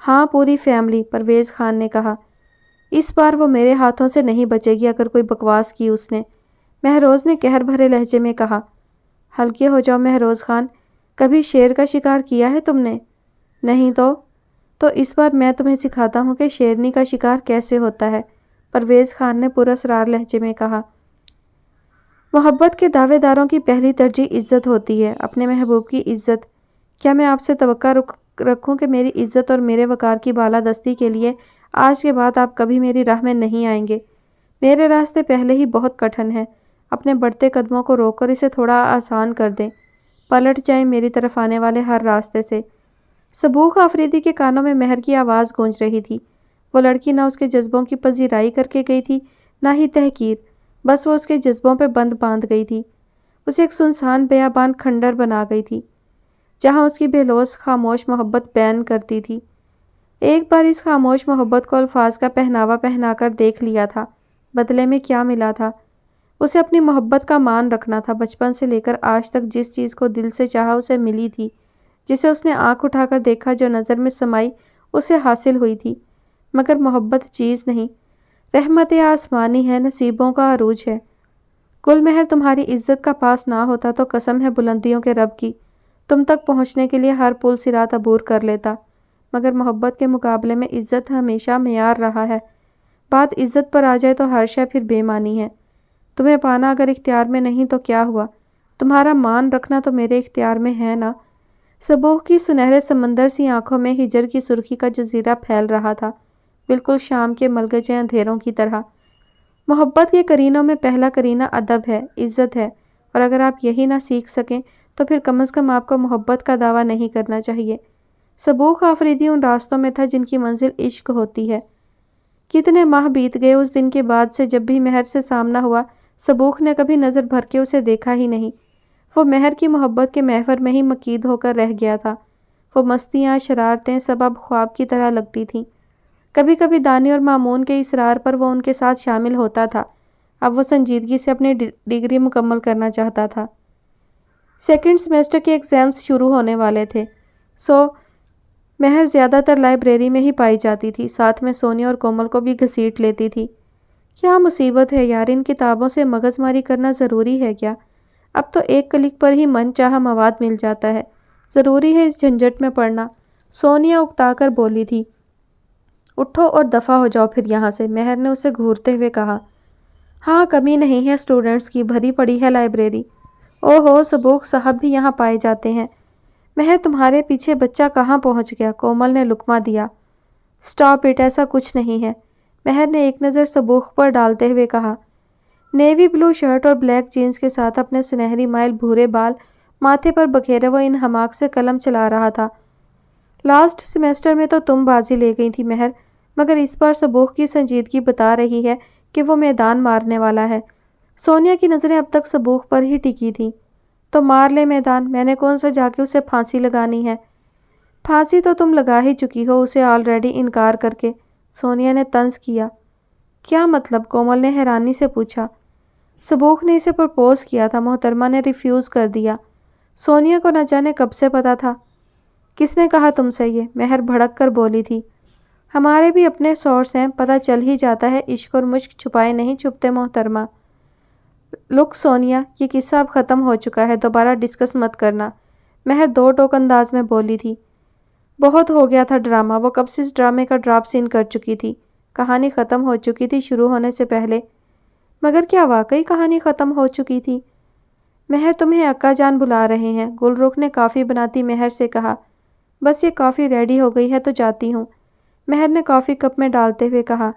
ہاں پوری فیملی، پرویز خان نے کہا۔ اس بار وہ میرے ہاتھوں سے نہیں بچے گی اگر کوئی بکواس کی اس نے، مہروز نے قہر بھرے لہجے میں کہا۔ ہلکے ہو جاؤ مہروز خان، کبھی شیر کا شکار کیا ہے تم نے؟ نہیں تو اس بار میں تمہیں سکھاتا ہوں کہ شیرنی کا شکار کیسے ہوتا ہے، پرویز خان نے پراسرار لہجے میں کہا۔ محبت کے دعوے داروں کی پہلی ترجیح عزت ہوتی ہے، اپنے محبوب کی عزت۔ کیا میں آپ سے توقع رکھوں کہ میری عزت اور میرے وقار کی بالادستی کے لیے آج کے بعد آپ کبھی میری راہ میں نہیں آئیں گے؟ میرے راستے پہلے ہی بہت کٹھن ہیں، اپنے بڑھتے قدموں کو روک کر اسے تھوڑا آسان کر دیں، پلٹ جائیں میری طرف آنے والے ہر راستے سے۔ سبوخ آفریدی کے کانوں میں مہر کی آواز گونج رہی تھی، وہ لڑکی نہ اس کے جذبوں کی پذیرائی کر کے گئی تھی نہ ہی تحقیر، بس وہ اس کے جذبوں پہ بند باندھ گئی تھی، اسے ایک سنسان بیابان کھنڈر بنا گئی تھی جہاں اس کی بے لوث خاموش محبت بیان کرتی تھی۔ ایک بار اس خاموش محبت کو الفاظ کا پہناوا پہنا کر دیکھ لیا تھا، بدلے میں کیا ملا تھا؟ اسے اپنی محبت کا مان رکھنا تھا۔ بچپن سے لے کر آج تک جس چیز کو دل سے چاہا اسے ملی تھی، جسے اس نے آنکھ اٹھا کر دیکھا، جو نظر میں سمائی اسے حاصل ہوئی تھی، مگر محبت چیز نہیں، رحمت آسمانی ہے، نصیبوں کا عروج ہے۔ گل مہر، تمہاری عزت کا پاس نہ ہوتا تو قسم ہے بلندیوں کے رب کی، تم تک پہنچنے کے لیے ہر پل صراط عبور کر لیتا، مگر محبت کے مقابلے میں عزت ہمیشہ معیار رہا ہے۔ بات عزت پر آ جائے تو ہر شے پھر بے معنی ہے۔ تمہیں پانا اگر اختیار میں نہیں تو کیا ہوا؟ تمہارا مان رکھنا تو میرے اختیار میں ہے نا۔ صبوح کی سنہرے سمندر سی آنکھوں میں ہجر کی سرخی کا جزیرہ پھیل رہا تھا، بالکل شام کے ملگجے اندھیروں کی طرح۔ محبت کے قرینوں میں پہلا قرینہ ادب ہے، عزت ہے، اور اگر آپ یہی نہ سیکھ سکیں تو پھر کم از کم آپ کو محبت کا دعویٰ نہیں کرنا چاہیے۔ صبوح آفریدی ان راستوں میں تھا جن کی منزل عشق ہوتی ہے۔ کتنے ماہ بیت گئے اس دن کے بعد سے جب بھی مہر سے سامنا ہوا، صبوح نے کبھی نظر بھر کے اسے دیکھا ہی نہیں۔ وہ مہر کی محبت کے محور میں ہی مقید ہو کر رہ گیا تھا۔ وہ مستیاں، شرارتیں سب اب خواب کی طرح لگتی تھیں۔ کبھی کبھی دانی اور مامون کے اصرار پر وہ ان کے ساتھ شامل ہوتا تھا۔ اب وہ سنجیدگی سے اپنی ڈگری مکمل کرنا چاہتا تھا۔ سیکنڈ سیمیسٹر کے ایگزامز شروع ہونے والے تھے، سو مہر زیادہ تر لائبریری میں ہی پائی جاتی تھی، ساتھ میں سونیا اور کومل کو بھی گھسیٹ لیتی تھی۔ کیا مصیبت ہے یار، ان کتابوں سے مغز ماری کرنا ضروری ہے کیا؟ اب تو ایک کلک پر ہی من چاہا مواد مل جاتا ہے، ضروری ہے اس جھنجٹ میں پڑنا؟ سونیا اکتا کر بولی تھی۔ اٹھو اور دفع ہو جاؤ پھر یہاں سے، مہر نے اسے گھورتے ہوئے کہا۔ ہاں، کمی نہیں ہے اسٹوڈنٹس کی، بھری پڑی ہے لائبریری۔ اوہو، صبوح صاحب بھی یہاں پائے جاتے ہیں۔ مہر، تمہارے پیچھے بچہ کہاں پہنچ گیا؟ کومل نے لقمہ دیا۔ سٹاپ اٹ، ایسا کچھ نہیں ہے، مہر نے ایک نظر صبوح پر ڈالتے ہوئے کہا۔ نیوی بلو شرٹ اور بلیک جینز کے ساتھ اپنے سنہری مائل بھورے بال ماتھے پر بکھیرے وہ ان حماق سے قلم چلا رہا تھا۔ لاسٹ سیمیسٹر میں تو تم بازی لے گئی تھی مہر، مگر اس بار صبوح کی سنجیدگی بتا رہی ہے کہ وہ میدان مارنے والا ہے۔ سونیا کی نظریں اب تک صبوح پر ہی ٹکی تھیں۔ تو مار لے میدان، میں نے کون سا جا کے اسے پھانسی لگانی ہے؟ پھانسی تو تم لگا ہی چکی ہو اسے آلریڈی انکار کر کے، سونیا نے طنز کیا۔ کیا مطلب؟ کومل نے حیرانی سے پوچھا۔ صبوح نے اسے پرپوز کیا تھا، محترمہ نے ریفیوز کر دیا۔ سونیا کو نہ جانے کب سے پتا تھا۔ کس نے کہا تم سے یہ؟ مہر بھڑک کر بولی تھی۔ ہمارے بھی اپنے سورس ہیں، پتہ چل ہی جاتا ہے، عشق اور مشق چھپائے نہیں چھپتے محترمہ۔ لک سونیا، یہ قصہ اب ختم ہو چکا ہے، دوبارہ ڈسکس مت کرنا، مہر دو ٹوک انداز میں بولی تھی۔ بہت ہو گیا تھا ڈرامہ، وہ کب سے اس ڈرامے کا ڈراپ سین کر چکی تھی، کہانی ختم ہو چکی تھی شروع ہونے سے پہلے۔ مگر کیا واقعی کہانی ختم ہو چکی تھی؟ مہر، تمہیں اکا جان بلا رہے ہیں، گل رخ نے کافی بناتی مہر سے کہا۔ بس یہ کافی ریڈی ہو گئی ہے تو جاتی ہوں، مہر نے کافی کپ میں ڈالتے ہوئے کہا۔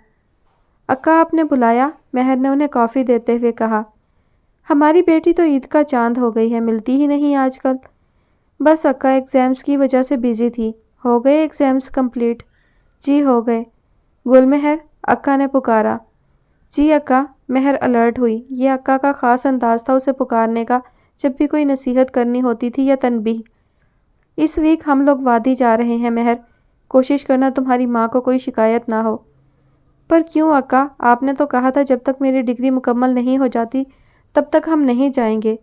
اکا آپ نے بلایا؟ مہر نے انہیں کافی دیتے ہوئے کہا۔ ہماری بیٹی تو عید کا چاند ہو گئی ہے، ملتی ہی نہیں آج کل۔ بس اکا ایگزامز کی وجہ سے بیزی تھی۔ ہو گئے ایگزامز کمپلیٹ؟ جی ہو گئے۔ گل مہر، اکا نے پکارا۔ جی اکا، مہر الرٹ ہوئی۔ یہ اکا کا خاص انداز تھا اسے پکارنے کا جب بھی کوئی نصیحت کرنی ہوتی تھی یا تنبیہ۔ اس ویک ہم لوگ وادی جا رہے ہیں مہر، کوشش کرنا تمہاری ماں کو کوئی شکایت نہ ہو۔ پر کیوں اکا؟ آپ نے تو کہا تھا جب تک میری ڈگری مکمل نہیں ہو جاتی تب تک ہم نہیں جائیں گے۔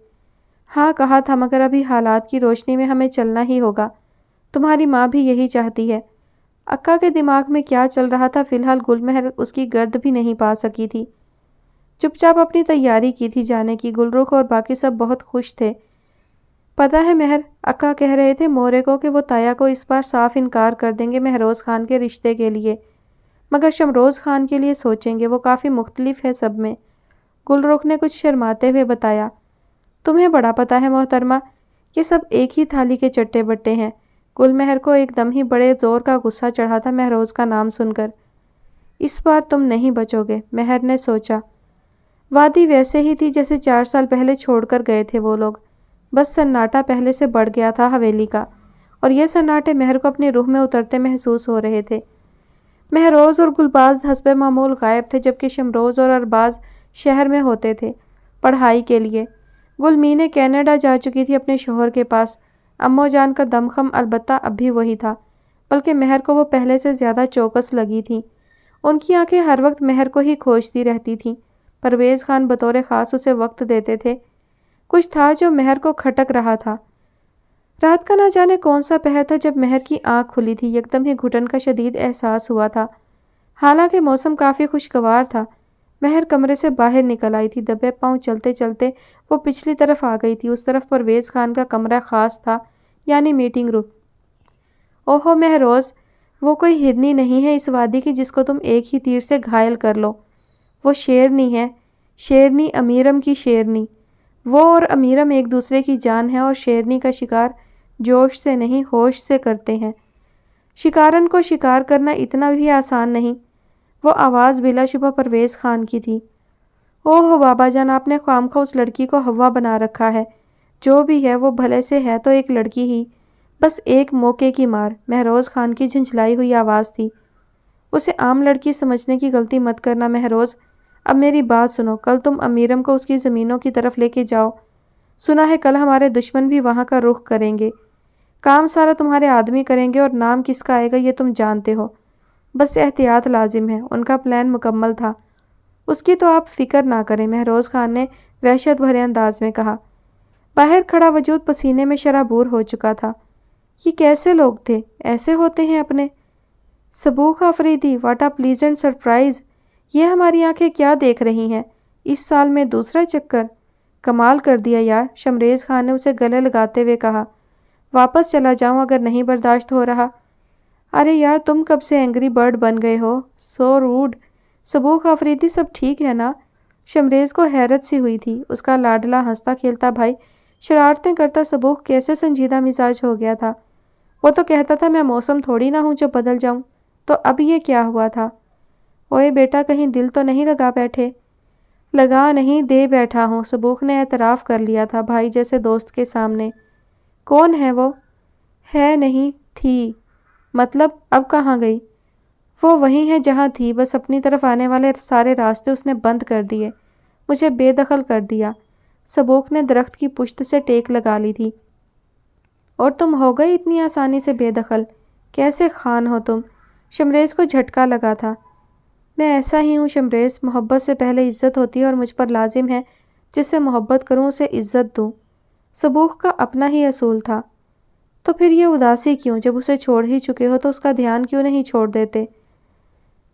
ہاں کہا تھا، مگر ابھی حالات کی روشنی میں ہمیں چلنا ہی ہوگا، تمہاری ماں بھی یہی چاہتی ہے۔ اکا کے دماغ میں کیا چل رہا تھا فی الحال گل مہر اس کی گرد بھی نہیں پا سکی تھی۔ چپ چاپ اپنی تیاری کی تھی جانے کی۔ گل رخ اور باقی سب بہت خوش تھے۔ پتہ ہے مہر، اکا کہہ رہے تھے مورے کو کہ وہ تایا کو اس بار صاف انکار کر دیں گے مہروز خان کے رشتے کے لیے، مگر شمروز خان کے لیے سوچیں گے، وہ کافی مختلف ہے سب میں۔ گل رخ نے کچھ شرماتے ہوئے بتایا۔ تمہیں بڑا پتہ ہے محترمہ، یہ سب ایک ہی تھالی کے چٹے بٹے ہیں۔ گل مہر کو ایک دم ہی بڑے زور کا غصہ چڑھا تھا مہروز کا نام سن کر۔ اس بار تم نہیں بچو گے، مہر نے سوچا۔ وادی ویسے ہی تھی جیسے 4 سال پہلے چھوڑ کر گئے تھے وہ لوگ، بس سناٹا پہلے سے بڑھ گیا تھا حویلی کا، اور یہ سناٹے مہر کو اپنی روح میں اترتے محسوس ہو رہے تھے۔ مہروز اور گلباز حسب معمول غائب تھے، جبکہ شمروز اور ارباز شہر میں ہوتے تھے پڑھائی کے لیے۔ گل مینے کینیڈا جا چکی تھی اپنے شوہر کے پاس۔ امو جان کا دمخم البتہ اب بھی وہی تھا، بلکہ مہر کو وہ پہلے سے زیادہ چوکس لگی تھی۔ ان کی آنکھیں ہر وقت مہر کو ہی کھوجتی رہتی تھیں۔ پرویز خان بطور خاص اسے وقت دیتے تھے۔ کچھ تھا جو مہر کو کھٹک رہا تھا۔ رات کا نہ جانے کون سا پہر تھا جب مہر کی آنکھ کھلی تھی۔ یکدم ہی گھٹن کا شدید احساس ہوا تھا۔ حالانکہ موسم کافی خوشگوار تھا، مہر کمرے سے باہر نکل آئی تھی۔ دبے پاؤں چلتے چلتے وہ پچھلی طرف آ گئی تھی۔ اس طرف پرویز خان کا کمرہ خاص تھا، یعنی میٹنگ روم۔ اوہو مہروز، وہ کوئی ہرنی نہیں ہے اس وادی کی جس کو تم ایک ہی تیر سے گھائل کر لو۔ وہ شیرنی ہے، شیرنی امیرم کی شیرنی۔ وہ اور امیرم ایک دوسرے کی جان ہے، اور شیرنی کا شکار جوش سے نہیں ہوش سے کرتے ہیں۔ شکارن کو شکار کرنا اتنا بھی آسان نہیں۔ وہ آواز بلا شبہ پرویز خان کی تھی۔ اوہ بابا جان، آپ نے خوامخواہ اس لڑکی کو ہوا بنا رکھا ہے۔ جو بھی ہے وہ بھلے سے ہے تو ایک لڑکی ہی، بس ایک موقع کی مار۔ مہروز خان کی جھنجھلائی ہوئی آواز تھی۔ اسے عام لڑکی سمجھنے کی غلطی مت کرنا مہروز۔ اب میری بات سنو، کل تم امیرم کو اس کی زمینوں کی طرف لے کے جاؤ۔ سنا ہے کل ہمارے دشمن بھی وہاں کا رخ کریں گے۔ کام سارا تمہارے آدمی کریں گے، اور نام کس کا آئے گا یہ تم جانتے ہو۔ بس احتیاط لازم ہے۔ ان کا پلان مکمل تھا، اس کی تو آپ فکر نہ کریں، مہروز خان نے وحشت بھرے انداز میں کہا۔ باہر کھڑا وجود پسینے میں شرابور ہو چکا تھا۔ یہ کیسے لوگ تھے؟ ایسے ہوتے ہیں اپنے؟ Sabookh Afridi, what a pleasant surprise! یہ ہماری آنکھیں کیا دیکھ رہی ہیں؟ اس سال میں دوسرا چکر! کمال کر دیا یار، شمریز خان نے اسے گلے لگاتے ہوئے کہا۔ واپس چلا جاؤں اگر نہیں برداشت ہو رہا؟ ارے یار، تم کب سے اینگری برڈ بن گئے ہو؟ سو روڈ! سبوخ آفریدی، سب ٹھیک ہے نا؟ شمریز کو حیرت سی ہوئی تھی۔ اس کا لاڈلا ہنستا کھیلتا بھائی شرارتیں کرتا سبوخ کیسے سنجیدہ مزاج ہو گیا تھا۔ وہ تو کہتا تھا میں موسم تھوڑی نہ ہوں جو بدل جاؤں، تو اب یہ کیا ہوا تھا؟ اوئے بیٹا، کہیں دل تو نہیں لگا بیٹھے؟ لگا نہیں، دے بیٹھا ہوں، سبوخ نے اعتراف کر لیا تھا بھائی جیسے دوست کے سامنے۔ کون ہے وہ؟ ہے نہیں، تھی۔ مطلب اب کہاں گئی؟ وہ وہیں ہے جہاں تھی، بس اپنی طرف آنے والے سارے راستے اس نے بند کر دیے، مجھے بے دخل کر دیا۔ سبوخ نے درخت کی پشت سے ٹیک لگا لی تھی۔ اور تم ہو گئی اتنی آسانی سے بے دخل؟ کیسے خان ہو تم؟ شمریز کو جھٹکا لگا تھا۔ میں ایسا ہی ہوں شمریز، محبت سے پہلے عزت ہوتی ہے، اور مجھ پر لازم ہے جس سے محبت کروں اسے عزت دوں۔ سبوخ کا اپنا ہی اصول تھا۔ تو پھر یہ اداسی کیوں؟ جب اسے چھوڑ ہی چکے ہو تو اس کا دھیان کیوں نہیں چھوڑ دیتے؟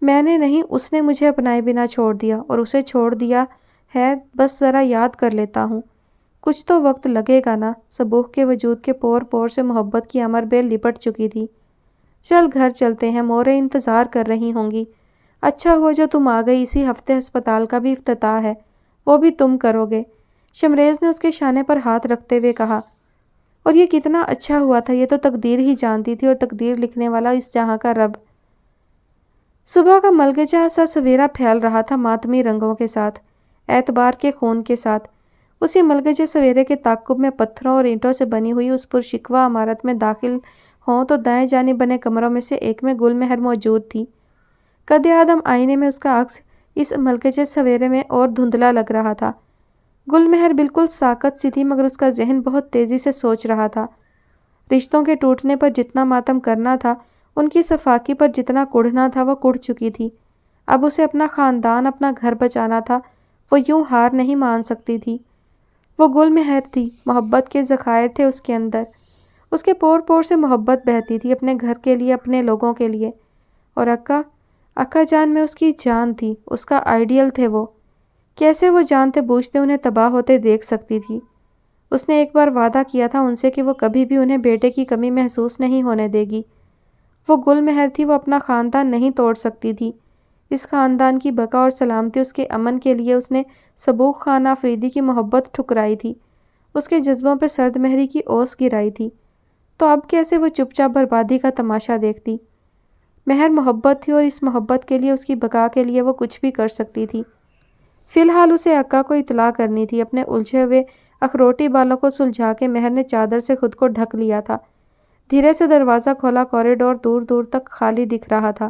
میں نے نہیں، اس نے مجھے اپنائے بنا چھوڑ دیا، اور اسے چھوڑ دیا ہے بس ذرا یاد کر لیتا ہوں۔ کچھ تو وقت لگے گا نا۔ سبوخ کے وجود کے پور پور سے محبت کی امر بیل لپٹ چکی تھی۔ چل گھر چلتے ہیں، مورے انتظار کر رہی ہوں گی۔ اچھا ہوا جو تم آ گئی، اسی ہفتے ہسپتال کا بھی افتتاح ہے، وہ بھی تم کرو گے، شمریز نے اس کے شانے پر ہاتھ رکھتے ہوئے کہا۔ اور یہ کتنا اچھا ہوا تھا، یہ تو تقدیر ہی جانتی تھی، اور تقدیر لکھنے والا اس جہاں کا رب۔ صبح کا ملگجہ سا سویرا پھیل رہا تھا ماتمی رنگوں کے ساتھ، اعتبار کے خون کے ساتھ۔ اسی ملگجے سویرے کے تعاقب میں پتھروں اور اینٹوں سے بنی ہوئی اس پرشکوہ عمارت میں داخل ہوں تو دائیں جانب بنے کمروں میں سے ایک میں گل مہر موجود تھی۔ قد آدم آئینے میں اس کا عکس اس ملگجے سویرے میں اور دھندلا لگ رہا تھا۔ گل مہر بالکل ساکت سی تھی، مگر اس کا ذہن بہت تیزی سے سوچ رہا تھا۔ رشتوں کے ٹوٹنے پر جتنا ماتم کرنا تھا، ان کی صفاکی پر جتنا کڑھنا تھا، وہ کڑھ چکی تھی۔ اب اسے اپنا خاندان، اپنا گھر بچانا تھا۔ وہ یوں ہار نہیں مان سکتی تھی۔ وہ گل مہر تھی، محبت کے ذخائر تھے اس کے اندر۔ اس کے پور پور سے محبت بہتی تھی، اپنے گھر کے لیے، اپنے لوگوں کے لیے۔ اور اکا جان میں اس کی جان تھی، اس کا آئیڈیل تھے وہ۔ کیسے وہ جانتے بوجھتے انہیں تباہ ہوتے دیکھ سکتی تھی؟ اس نے ایک بار وعدہ کیا تھا ان سے کہ وہ کبھی بھی انہیں بیٹے کی کمی محسوس نہیں ہونے دے گی۔ وہ گل مہر تھی، وہ اپنا خاندان نہیں توڑ سکتی تھی۔ اس خاندان کی بقا اور سلامتی، اس کے امن کے لیے اس نے سبوخ خان آفریدی کی محبت ٹھکرائی تھی، اس کے جذبوں پہ سرد مہری کی اوس گرائی تھی۔ تو اب کیسے وہ چپ چاپ بربادی کا تماشا دیکھتی؟ مہر محبت تھی، اور اس محبت کے لیے، اس کی بقا کے لیے وہ کچھ بھی کر سکتی تھی۔ فی الحال اسے اکا کو اطلاع کرنی تھی۔ اپنے الجھے ہوئے اخروٹی بالوں کو سلجھا کے مہر نے چادر سے خود کو ڈھک لیا تھا۔ دھیرے سے دروازہ کھولا، کوریڈور دور دور تک خالی دکھ رہا تھا۔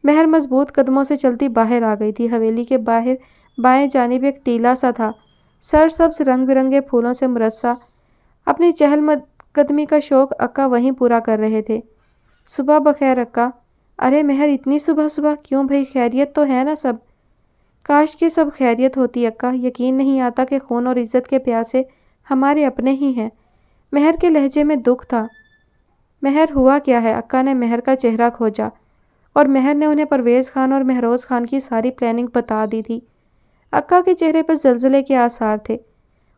مہر مضبوط قدموں سے چلتی باہر آ گئی تھی۔ حویلی کے باہر بائیں جانب ایک ٹیلا سا تھا، سرسبز رنگ برنگے پھولوں سے مرصع۔ اپنی چہل قدمی کا شوق اکا وہیں پورا کر رہے تھے۔ صبح بخیر اکا۔ ارے مہر، اتنی صبح صبح کیوں بھائی؟ خیریت تو ہے نا سب؟ کاش کہ سب خیریت ہوتی اکا، یقین نہیں آتا کہ خون اور عزت کے پیاسے ہمارے اپنے ہی ہیں۔ مہر کے لہجے میں دکھ تھا۔ مہر، ہوا کیا ہے؟ اکا نے مہر کا چہرہ کھوجا اور مہر نے انہیں پرویز خان اور مہروز خان کی ساری پلاننگ بتا دی تھی۔ اکا کے چہرے پر زلزلے کے آثار تھے۔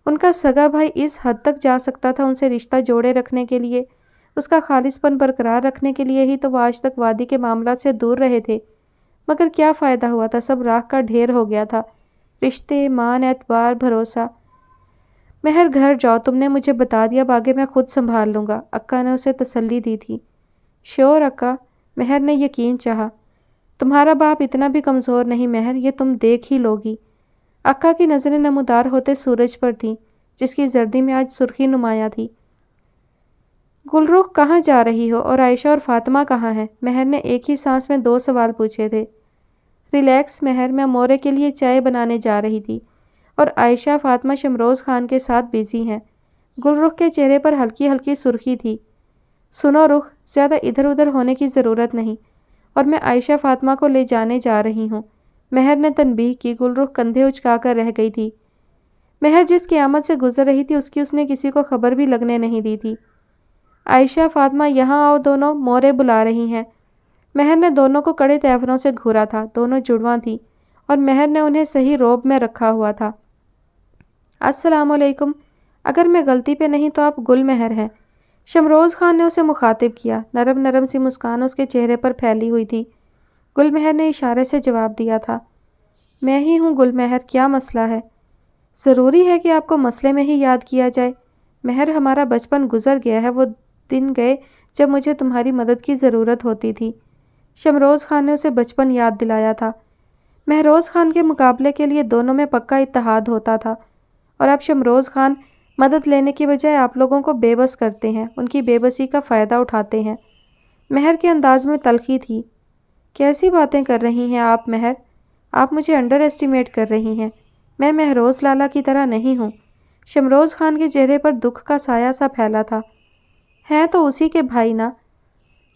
ان کا سگا بھائی اس حد تک جا سکتا تھا ان سے رشتہ جوڑے رکھنے کے لیے، اس کا خالص پن برقرار رکھنے کے لیے ہی تو وہ آج تک وادی کے معاملات سے دور رہے تھے۔ مگر کیا فائدہ ہوا تھا؟ سب راکھ کا ڈھیر ہو گیا تھا۔ رشتے، مان، اعتبار، بھروسہ۔ مہر، گھر جاؤ، تم نے مجھے بتا دیا، اب آگے میں خود سنبھال لوں گا، اکا نے اسے تسلی دی تھی۔ شور اکا، مہر نے یقین چاہا۔ تمہارا باپ اتنا بھی کمزور نہیں مہر، یہ تم دیکھ ہی لوگی۔ اکا کی نظریں نمودار ہوتے سورج پر تھیں، جس کی زردی میں آج سرخی نمایاں تھی۔ گل رخ، کہاں جا رہی ہو؟ اور عائشہ اور فاطمہ کہاں ہیں؟ مہر نے ایک ہی سانس میں 2 سوال پوچھے تھے۔ ریلیکس مہر، میں مورے کے لیے چائے بنانے جا رہی تھی اور عائشہ فاطمہ شمروز خان کے ساتھ بیزی ہیں۔ گل رخ کے چہرے پر ہلکی ہلکی سرخی تھی۔ سنو رخ، زیادہ ادھر ادھر ہونے کی ضرورت نہیں، اور میں عائشہ فاطمہ کو لے جانے جا رہی ہوں، مہر نے تنبیہ کی۔ گل رخ کندھے اچکا کر رہ گئی تھی۔ مہر جس قیامت سے گزر رہی تھی اس نے کسی کو خبر بھی لگنے نہیں دی تھی۔ عائشہ، فاطمہ، یہاں آؤ، دونوں مورے بلا رہی ہیں۔ مہر نے دونوں کو کڑے تیوروں سے گھورا تھا۔ دونوں جڑواں تھیں اور مہر نے انہیں صحیح روب میں رکھا ہوا تھا۔ السلام علیکم، اگر میں غلطی پہ نہیں تو آپ گل مہر ہیں؟ شمروز خان نے اسے مخاطب کیا۔ نرم نرم سی مسکان اس کے چہرے پر پھیلی ہوئی تھی۔ گل مہر نے اشارے سے جواب دیا تھا۔ میں ہی ہوں گل مہر، کیا مسئلہ ہے؟ ضروری ہے کہ آپ کو مسئلے میں ہی یاد کیا جائے؟ مہر، ہمارا بچپن گزر گیا ہے، وہ دن گئے جب مجھے تمہاری مدد کی ضرورت ہوتی تھی۔ شمروز خان نے اسے بچپن یاد دلایا تھا۔ مہروز خان کے مقابلے کے لیے دونوں میں پکا اتحاد ہوتا تھا، اور اب شمروز خان مدد لینے کی بجائے آپ لوگوں کو بے بس کرتے ہیں، ان کی بے بسی کا فائدہ اٹھاتے ہیں۔ مہر کے انداز میں تلخی تھی۔ کیسی باتیں کر رہی ہیں آپ مہر؟ آپ مجھے انڈر ایسٹیمیٹ کر رہی ہیں۔ میں مہروز لالا کی طرح نہیں ہوں۔ شمروز خان کے چہرے پر دکھ کا سایہ سا پھیلا تھا۔ ہیں تو اسی کے بھائی نا۔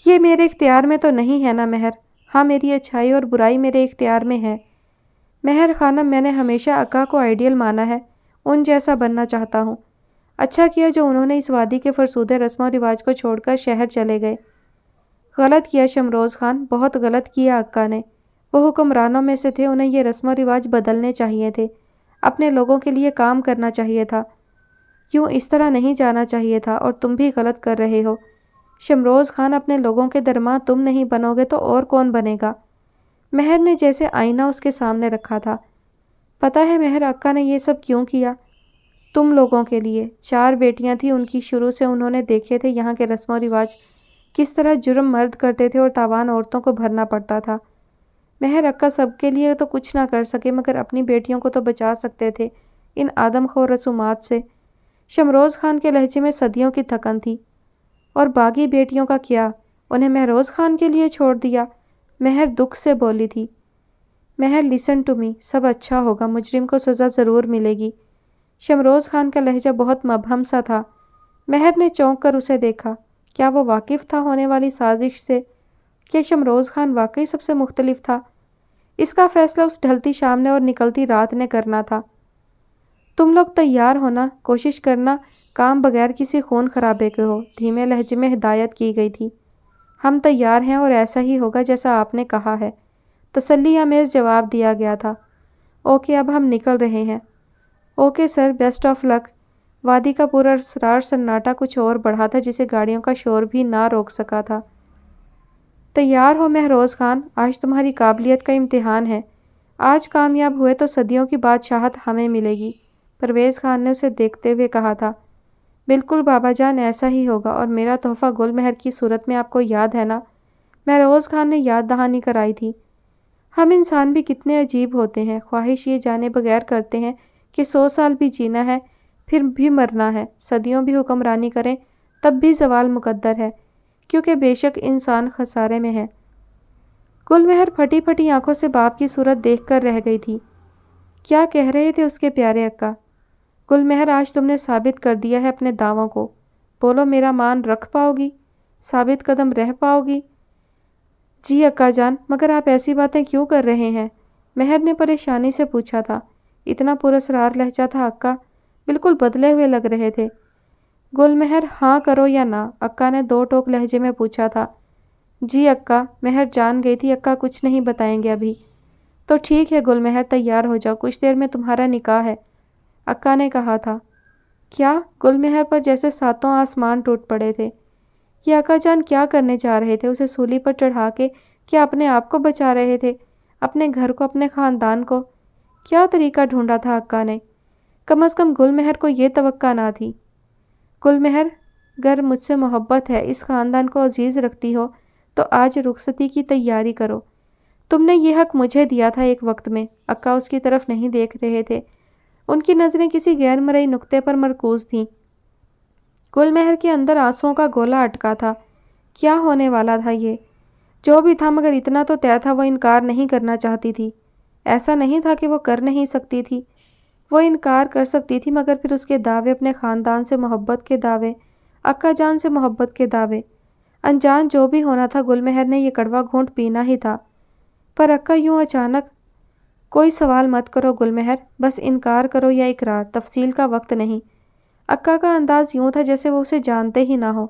یہ میرے اختیار میں تو نہیں ہے نا مہر؟ ہاں، میری اچھائی اور برائی میرے اختیار میں ہے۔ مہر خانم، میں نے ہمیشہ اکا کو آئیڈیل مانا ہے، ان جیسا بننا چاہتا ہوں۔ اچھا کیا جو انہوں نے اس وادی کے فرسودہ رسم و رواج کو چھوڑ کر شہر چلے گئے۔ غلط کیا شمروز خان، بہت غلط کیا اکا نے۔ وہ حکمرانوں میں سے تھے، انہیں یہ رسم و رواج بدلنے چاہیے تھے، اپنے لوگوں کے لیے کام کرنا چاہیے تھا، یوں اس طرح نہیں جانا چاہیے تھا، اور تم بھی غلط کر رہے ہو۔ شمروز خان، اپنے لوگوں کے درمیان تم نہیں بنو گے تو اور کون بنے گا؟ مہر نے جیسے آئینہ اس کے سامنے رکھا تھا۔ پتہ ہے مہر، اکا نے یہ سب کیوں کیا؟ تم لوگوں کے لیے۔ 4 بیٹیاں تھیں ان کی، شروع سے انہوں نے دیکھے تھے یہاں کے رسم و رواج، کس طرح جرم مرد کرتے تھے اور تاوان عورتوں کو بھرنا پڑتا تھا۔ مہر، اکا سب کے لیے تو کچھ نہ کر سکے، مگر اپنی بیٹیوں کو تو بچا سکتے تھے ان آدم خور رسومات سے۔ شمروز خان کے لہجے میں صدیوں کی تھکن تھی۔ اور باقی بیٹیوں کا کیا؟ انہیں مہروز خان کے لیے چھوڑ دیا؟ مہر دکھ سے بولی تھی۔ مہر، لیسن ٹو می، سب اچھا ہوگا، مجرم کو سزا ضرور ملے گی۔ شمروز خان کا لہجہ بہت مبہم سا تھا۔ مہر نے چونک کر اسے دیکھا۔ کیا وہ واقف تھا ہونے والی سازش سے؟ کیا شمروز خان واقعی سب سے مختلف تھا؟ اس کا فیصلہ اس ڈھلتی شام نے اور نکلتی رات نے کرنا تھا۔ تم لوگ تیار ہونا، کوشش کرنا کام بغیر کسی خون خرابے کے ہو، دھیمے لہجے میں ہدایت کی گئی تھی۔ ہم تیار ہیں اور ایسا ہی ہوگا جیسا آپ نے کہا ہے، تسلی آمیز جواب دیا گیا تھا۔ اوکے، اب ہم نکل رہے ہیں۔ اوکے سر، بیسٹ آف لک۔ وادی کا پورا اسرار سناٹا کچھ اور بڑھا تھا جسے گاڑیوں کا شور بھی نہ روک سکا تھا۔ تیار ہو مہروز خان، آج تمہاری قابلیت کا امتحان ہے۔ آج کامیاب ہوئے تو صدیوں کی بادشاہت ہمیں ملے گی، پرویز خان نے اسے دیکھتے ہوئے کہا تھا۔ بالکل بابا جان، ایسا ہی ہوگا، اور میرا تحفہ گل مہر کی صورت میں آپ کو یاد ہے نا؟ مہروز خان نے یاد دہانی کرائی تھی۔ ہم انسان بھی کتنے عجیب ہوتے ہیں، خواہش یہ جانے بغیر کرتے ہیں کہ 100 سال بھی جینا ہے، پھر بھی مرنا ہے، صدیوں بھی حکمرانی کریں تب بھی زوال مقدر ہے، کیونکہ بے شک انسان خسارے میں ہے۔ گل مہر پھٹی پھٹی آنکھوں سے باپ کی صورت دیکھ کر رہ گئی تھی۔ کیا کہہ رہے تھے اس کے پیارے اکا؟ گل مہر آج تم نے ثابت کر دیا ہے اپنے دعووں کو، بولو میرا مان رکھ پاؤ گی، ثابت قدم رہ پاؤ گی؟ جی اکا جان، مگر آپ ایسی باتیں کیوں کر رہے ہیں؟ مہر نے پریشانی سے پوچھا تھا۔ اتنا پراسرار لہجہ تھا اکا، بالکل بدلے ہوئے لگ رہے تھے۔ گل مہر ہاں کرو یا نہ؟ اکا نے دو ٹوک لہجے میں پوچھا تھا۔ جی اکا، مہر جان گئی تھی اکا کچھ نہیں بتائیں گے ابھی۔ تو ٹھیک ہے گل مہر، تیار ہو جاؤ، کچھ دیر میں تمہارا نکاح ہے، اکا نے کہا تھا۔ کیا؟ گل مہر پر جیسے ساتوں آسمان ٹوٹ پڑے تھے۔ یہ اکا جان کیا کرنے جا رہے تھے؟ اسے سولی پر چڑھا کے کیا اپنے آپ کو بچا رہے تھے؟ اپنے گھر کو، اپنے خاندان کو؟ کیا طریقہ ڈھونڈا تھا اکا نے؟ کم از کم گل مہر کو یہ توقع نہ تھی۔ گل مہر، گر مجھ سے محبت ہے، اس خاندان کو عزیز رکھتی ہو تو آج رخصتی کی تیاری کرو۔ تم نے یہ حق مجھے دیا تھا ایک وقت میں۔ اکا اس کی طرف نہیں دیکھ رہے تھے، ان کی نظریں کسی غیر مرئی نقطے پر مرکوز تھیں۔ گل مہر کے اندر آنسوؤں کا گولا اٹکا تھا۔ کیا ہونے والا تھا یہ؟ جو بھی تھا، مگر اتنا تو طے تھا وہ انکار نہیں کرنا چاہتی تھی۔ ایسا نہیں تھا کہ وہ کر نہیں سکتی تھی، وہ انکار کر سکتی تھی، مگر پھر اس کے دعوے، اپنے خاندان سے محبت کے دعوے، اکا جان سے محبت کے دعوے، انجان جو بھی ہونا تھا، گل مہر نے یہ کڑوا گھونٹ پینا ہی تھا۔ پر اکا یوں اچانک؟ کوئی سوال مت کرو گل مہر، بس انکار کرو یا اقرار، تفصیل کا وقت نہیں۔ اکا کا انداز یوں تھا جیسے وہ اسے جانتے ہی نہ ہو۔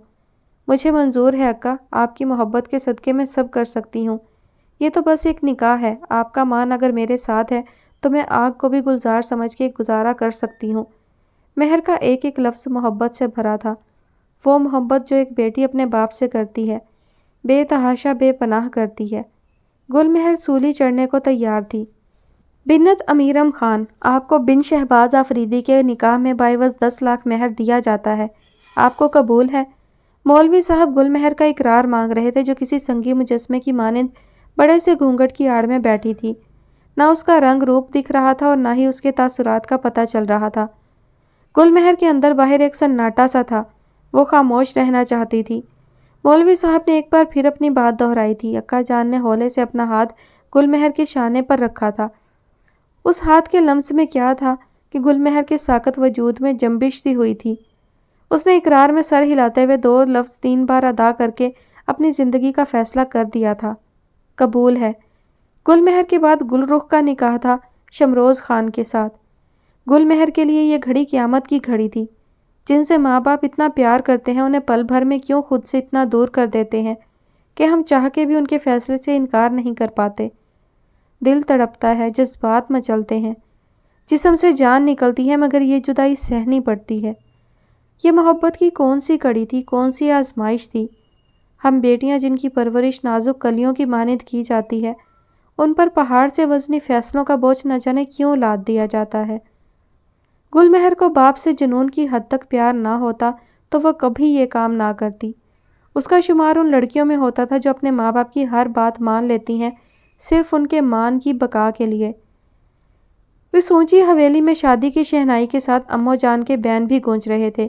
مجھے منظور ہے اکا، آپ کی محبت کے صدقے میں سب کر سکتی ہوں۔ یہ تو بس ایک نکاح ہے، آپ کا مان اگر میرے ساتھ ہے تو میں آگ کو بھی گلزار سمجھ کے گزارا کر سکتی ہوں۔ مہر کا ایک ایک لفظ محبت سے بھرا تھا، وہ محبت جو ایک بیٹی اپنے باپ سے کرتی ہے، بے تحاشا بے پناہ کرتی ہے۔ گل مہر سولی چڑھنے کو تیار تھی۔ بنت امیرم خان، آپ کو بن شہباز آفریدی کے نکاح میں بعوض 10 لاکھ مہر دیا جاتا ہے، آپ کو قبول ہے؟ مولوی صاحب گل مہر کا اقرار مانگ رہے تھے، جو کسی سنگی مجسمے کی مانند بڑے سے گھونگھٹ کی آڑ میں بیٹھی تھی۔ نہ اس کا رنگ روپ دکھ رہا تھا اور نہ ہی اس کے تاثرات کا پتہ چل رہا تھا۔ گل مہر کے اندر باہر ایک سناٹا سا تھا، وہ خاموش رہنا چاہتی تھی۔ مولوی صاحب نے ایک بار پھر اپنی بات دہرائی تھی۔ اکا جان نے ہولے سے اپنا ہاتھ گل مہر کے شانے پر رکھا تھا۔ اس ہاتھ کے لمس میں کیا تھا کہ گل مہر کے ساکت وجود میں جنبش سی ہوئی تھی۔ اس نے اقرار میں سر ہلاتے ہوئے 2 لفظ 3 بار ادا کر کے اپنی زندگی کا فیصلہ کر دیا تھا، قبول ہے۔ گل مہر کے بعد گل رخ کا نکاح تھا شمروز خان کے ساتھ۔ گل مہر کے لیے یہ گھڑی قیامت کی گھڑی تھی۔ جن سے ماں باپ اتنا پیار کرتے ہیں، انہیں پل بھر میں کیوں خود سے اتنا دور کر دیتے ہیں کہ ہم چاہ کے بھی ان کے فیصلے سے انکار نہیں کر پاتے۔ دل تڑپتا ہے، جذبات مچلتے ہیں، جسم سے جان نکلتی ہے، مگر یہ جدائی سہنی پڑتی ہے۔ یہ محبت کی کون سی کڑی تھی، کون سی آزمائش تھی؟ ہم بیٹیاں جن کی پرورش نازک کلیوں کی مانند کی جاتی ہے، ان پر پہاڑ سے وزنی فیصلوں کا بوجھ نہ جانے کیوں لاد دیا جاتا ہے۔ گل مہر کو باپ سے جنون کی حد تک پیار نہ ہوتا تو وہ کبھی یہ کام نہ کرتی۔ اس کا شمار ان لڑکیوں میں ہوتا تھا جو اپنے ماں باپ کی ہر بات مان لیتی ہیں، صرف ان کے مان کی بقا کے لیے۔ اس اونچی حویلی میں شادی کی شہنائی کے ساتھ امو جان کے بین بھی گونج رہے تھے۔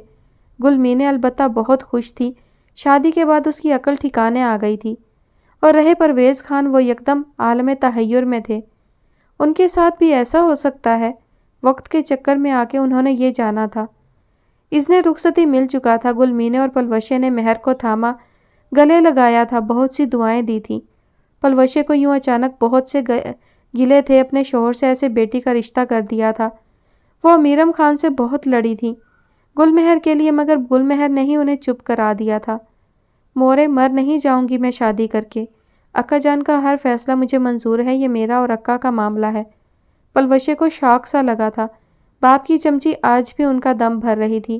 گل مینے البتہ بہت خوش تھی، شادی کے بعد اس کی عقل ٹھکانے آ گئی تھی، اور رہے پرویز خان، وہ یکدم عالم تحیر میں تھے۔ ان کے ساتھ بھی ایسا ہو سکتا ہے؟ وقت کے چکر میں آ کے انہوں نے یہ جانا تھا۔ اذن رخصتی مل چکا تھا، گل مینے اور پلوشے نے مہر کو تھاما، گلے لگایا تھا، بہت سی دعائیں دی تھیں۔ پلوشے کو یوں اچانک بہت سے گلے تھے، اپنے شوہر سے ایسے بیٹی کا رشتہ کر دیا تھا۔ وہ امیرم خان سے بہت لڑی تھی گل مہر کے لیے، مگر گل مہر نے ہی انہیں چپ کرا دیا تھا۔ مورے، مر نہیں جاؤں گی میں شادی کر کے، اکا جان کا ہر فیصلہ مجھے منظور ہے، یہ میرا اور اکا کا معاملہ ہے۔ پلوشے کو شوق سا لگا تھا، باپ کی چمچی آج بھی ان کا دم بھر رہی تھی۔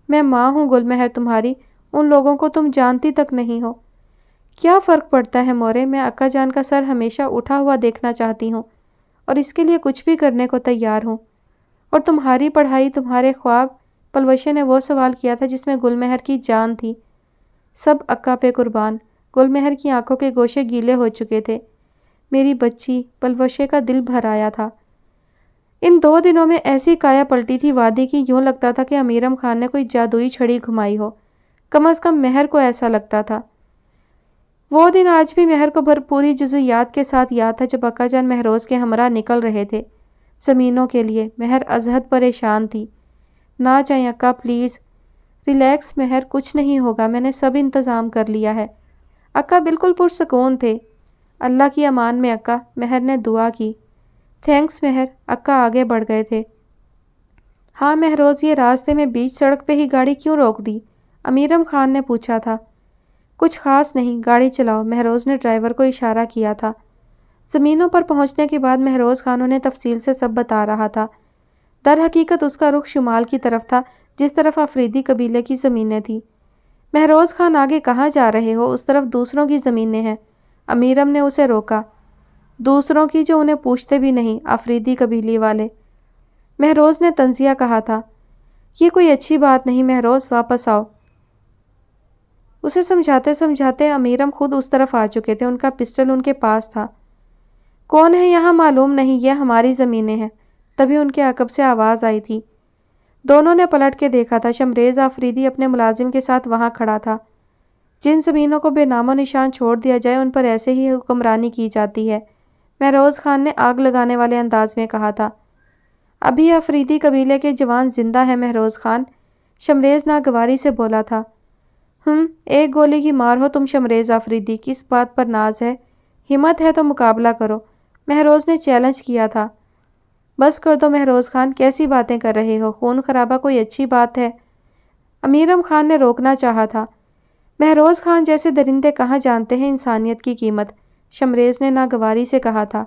میں ماں ہوں گل مہر تمہاری، ان لوگوں کو تم جانتی تک نہیں ہو۔ کیا فرق پڑتا ہے مورے، میں اکا جان کا سر ہمیشہ اٹھا ہوا دیکھنا چاہتی ہوں، اور اس کے لیے کچھ بھی کرنے کو تیار ہوں۔ اور تمہاری پڑھائی، تمہارے خواب؟ پلوشے نے وہ سوال کیا تھا جس میں گل مہر کی جان تھی۔ سب اکا پہ قربان۔ گل مہر کی آنکھوں کے گوشے گیلے ہو چکے تھے۔ میری بچی، پلوشے کا دل بھر آیا تھا۔ ان 2 دنوں میں ایسی کایا پلٹی تھی وادی کی، یوں لگتا تھا کہ امیرم خان نے کوئی جادوئی چھڑی گھمائی ہو، کم از کم مہر کو ایسا لگتا تھا۔ وہ دن آج بھی مہر کو بھرپوری جزیات کے ساتھ یاد تھا جب اکا جان مہروز کے ہمراہ نکل رہے تھے زمینوں کے لیے۔ مہر ازحد پریشان تھی۔ نہ جائیں اکا پلیز۔ ریلیکس مہر، کچھ نہیں ہوگا، میں نے سب انتظام کر لیا ہے۔ اکا بالکل پرسکون تھے۔ اللہ کی امان میں اکا، مہر نے دعا کی۔ تھینکس مہر، اکا آگے بڑھ گئے تھے۔ ہاں مہروز، یہ راستے میں بیچ سڑک پہ ہی گاڑی کیوں روک دی؟ امیرم خان نے پوچھا تھا۔ کچھ خاص نہیں، گاڑی چلاؤ، مہروز نے ڈرائیور کو اشارہ کیا تھا۔ زمینوں پر پہنچنے کے بعد مہروز خان انہیں تفصیل سے سب بتا رہا تھا۔ در حقیقت اس کا رخ شمال کی طرف تھا، جس طرف آفریدی قبیلے کی زمینیں تھیں۔ مہروز خان آگے کہاں جا رہے ہو؟ اس طرف دوسروں کی زمینیں ہیں۔ امیرم نے اسے روکا۔ دوسروں کی جو انہیں پوچھتے بھی نہیں، آفریدی قبیلے والے۔ مہروز نے طنزیہ کہا تھا۔ یہ کوئی اچھی بات نہیں مہروز، واپس آؤ۔ اسے سمجھاتے سمجھاتے امیرم خود اس طرف آ چکے تھے، ان کا پسٹل ان کے پاس تھا۔ کون ہے یہاں معلوم نہیں، یہ ہماری زمینیں ہیں۔ تبھی ان کے عقب سے آواز آئی تھی۔ دونوں نے پلٹ کے دیکھا تھا، شمریز آفریدی اپنے ملازم کے ساتھ وہاں کھڑا تھا۔ جن زمینوں کو بے نام و نشان چھوڑ دیا جائے ان پر ایسے ہی حکمرانی کی جاتی ہے، مہروز خان نے آگ لگانے والے انداز میں کہا تھا۔ ابھی آفریدی قبیلے کے جوان زندہ ہیں مہروز خان، شمریز ناگواری سے بولا تھا۔ ایک گولی کی مار ہو تم شمریز آفریدی، کس بات پر ناز ہے؟ ہمت ہے تو مقابلہ کرو، مہروز نے چیلنج کیا تھا۔ بس کر دو مہروز خان، کیسی باتیں کر رہے ہو؟ خون خرابہ کوئی اچھی بات ہے؟ امیرم خان نے روکنا چاہا تھا۔ مہروز خان جیسے درندے کہاں جانتے ہیں انسانیت کی قیمت، شمریز نے ناگواری سے کہا تھا۔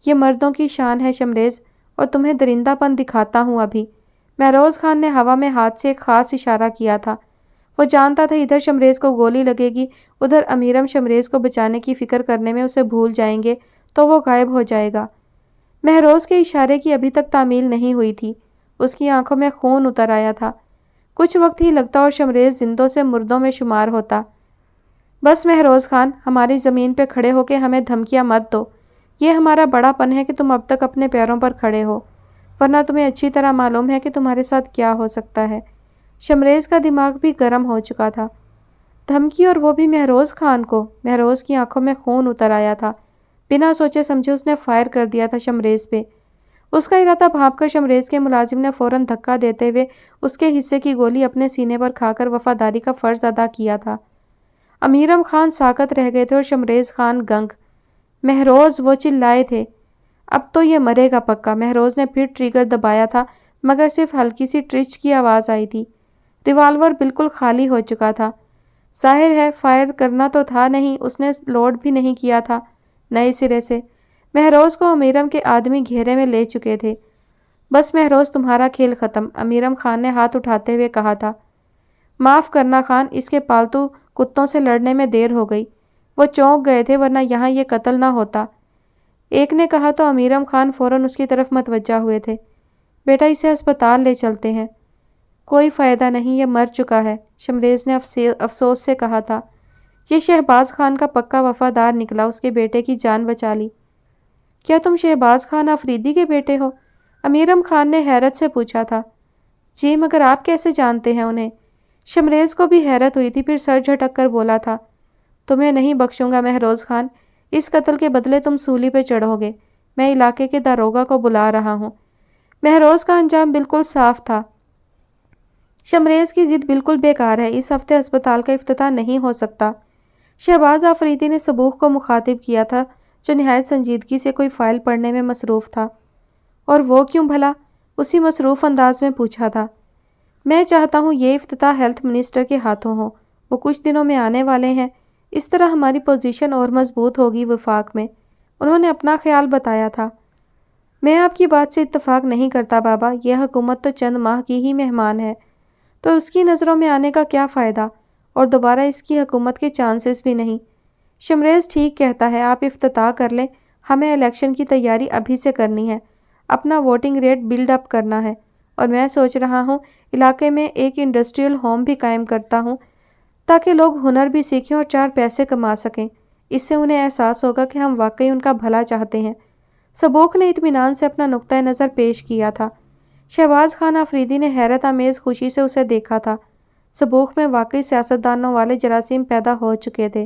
یہ مردوں کی شان ہے شمریز، اور تمہیں درندہ پن دکھاتا ہوں ابھی۔ مہروز خان نے ہوا میں ہاتھ سے ایک خاص اشارہ کیا تھا۔ وہ جانتا تھا ادھر شمریز کو گولی لگے گی، ادھر امیرم شمریز کو بچانے کی فکر کرنے میں اسے بھول جائیں گے تو وہ غائب ہو جائے گا۔ مہروز کے اشارے کی ابھی تک تعمیل نہیں ہوئی تھی، اس کی آنکھوں میں خون اتر آیا تھا۔ کچھ وقت ہی لگتا اور شمریز زندوں سے مردوں میں شمار ہوتا۔ بس مہروز خان، ہماری زمین پہ کھڑے ہو کے ہمیں دھمکیاں مت دو۔ یہ ہمارا بڑا پن ہے کہ تم اب تک اپنے پیروں پر کھڑے ہو، ورنہ تمہیں اچھی طرح معلوم ہے کہ تمہارے ساتھ کیا ہو سکتا ہے۔ شمریز کا دماغ بھی گرم ہو چکا تھا۔ دھمکی، اور وہ بھی مہروز خان کو؟ مہروز کی آنکھوں میں خون اتر آیا تھا۔ بنا سوچے سمجھے اس نے فائر کر دیا تھا شمریز پہ۔ اس کا ارادہ بھانپ کر شمریز کے ملازم نے فوراً دھکا دیتے ہوئے اس کے حصے کی گولی اپنے سینے پر کھا کر وفاداری کا فرض ادا کیا تھا۔ امیرم خان ساکت رہ گئے تھے اور شمریز خان گنگ۔ مہروز، وہ چلائے تھے۔ اب تو یہ مرے گا پکا۔ مہروز نے پھر ٹریگر دبایا تھا، مگر صرف ہلکی سی ٹرچ کی آواز آئی تھی۔ ریوالور بالکل خالی ہو چکا تھا۔ ظاہر ہے فائر کرنا تو تھا نہیں، اس نے لوڈ بھی نہیں کیا تھا نئے سرے سے۔ مہروز کو امیرم کے آدمی گھیرے میں لے چکے تھے۔ بس مہروز، تمہارا کھیل ختم، امیرم خان نے ہاتھ اٹھاتے ہوئے کہا تھا۔ معاف کرنا خان، اس کے پالتو کتوں سے لڑنے میں دیر ہو گئی، وہ چونک گئے تھے، ورنہ یہاں یہ قتل نہ ہوتا۔ ایک نے کہا تو امیرم خان فوراً اس کی طرف متوجہ ہوئے تھے۔ بیٹا، اسے ہسپتال لے چلتے ہیں۔ کوئی فائدہ نہیں، یہ مر چکا ہے، شمریز نے افسوس سے کہا تھا۔ یہ شہباز خان کا پکا وفادار نکلا، اس کے بیٹے کی جان بچا لی۔ کیا تم شہباز خان آفریدی کے بیٹے ہو؟ امیرم خان نے حیرت سے پوچھا تھا۔ جی، مگر آپ کیسے جانتے ہیں انہیں؟ شمریز کو بھی حیرت ہوئی تھی، پھر سر جھٹک کر بولا تھا۔ تمہیں نہیں بخشوں گا مہروز خان، اس قتل کے بدلے تم سولی پہ چڑھو گے۔ میں علاقے کے داروغہ کو بلا رہا ہوں۔ مہروز کا انجام بالکل صاف تھا۔ شمریز کی ضد بالکل بیکار ہے، اس ہفتے ہسپتال کا افتتاح نہیں ہو سکتا۔ شہباز آفریدی نے صبوح کو مخاطب کیا تھا، جو نہایت سنجیدگی سے کوئی فائل پڑھنے میں مصروف تھا۔ اور وہ کیوں بھلا؟ اسی مصروف انداز میں پوچھا تھا۔ میں چاہتا ہوں یہ افتتاح ہیلتھ منسٹر کے ہاتھوں ہو، وہ کچھ دنوں میں آنے والے ہیں، اس طرح ہماری پوزیشن اور مضبوط ہوگی وفاق میں، انہوں نے اپنا خیال بتایا تھا۔ میں آپ کی بات سے اتفاق نہیں کرتا بابا، یہ حکومت تو چند ماہ کی ہی مہمان ہے، تو اس کی نظروں میں آنے کا کیا فائدہ، اور دوبارہ اس کی حکومت کے چانسز بھی نہیں۔ شمریز ٹھیک کہتا ہے، آپ افتتاح کر لیں، ہمیں الیکشن کی تیاری ابھی سے کرنی ہے، اپنا ووٹنگ ریٹ بلڈ اپ کرنا ہے، اور میں سوچ رہا ہوں علاقے میں ایک انڈسٹریل ہوم بھی قائم کرتا ہوں، تاکہ لوگ ہنر بھی سیکھیں اور 4 پیسے کما سکیں، اس سے انہیں احساس ہوگا کہ ہم واقعی ان کا بھلا چاہتے ہیں۔ سبوخ نے اطمینان سے اپنا نقطۂ نظر پیش کیا تھا۔ شہباز خان آفریدی نے حیرت آمیز خوشی سے اسے دیکھا تھا۔ سبوخ میں واقعی سیاستدانوں والے جراثیم پیدا ہو چکے تھے۔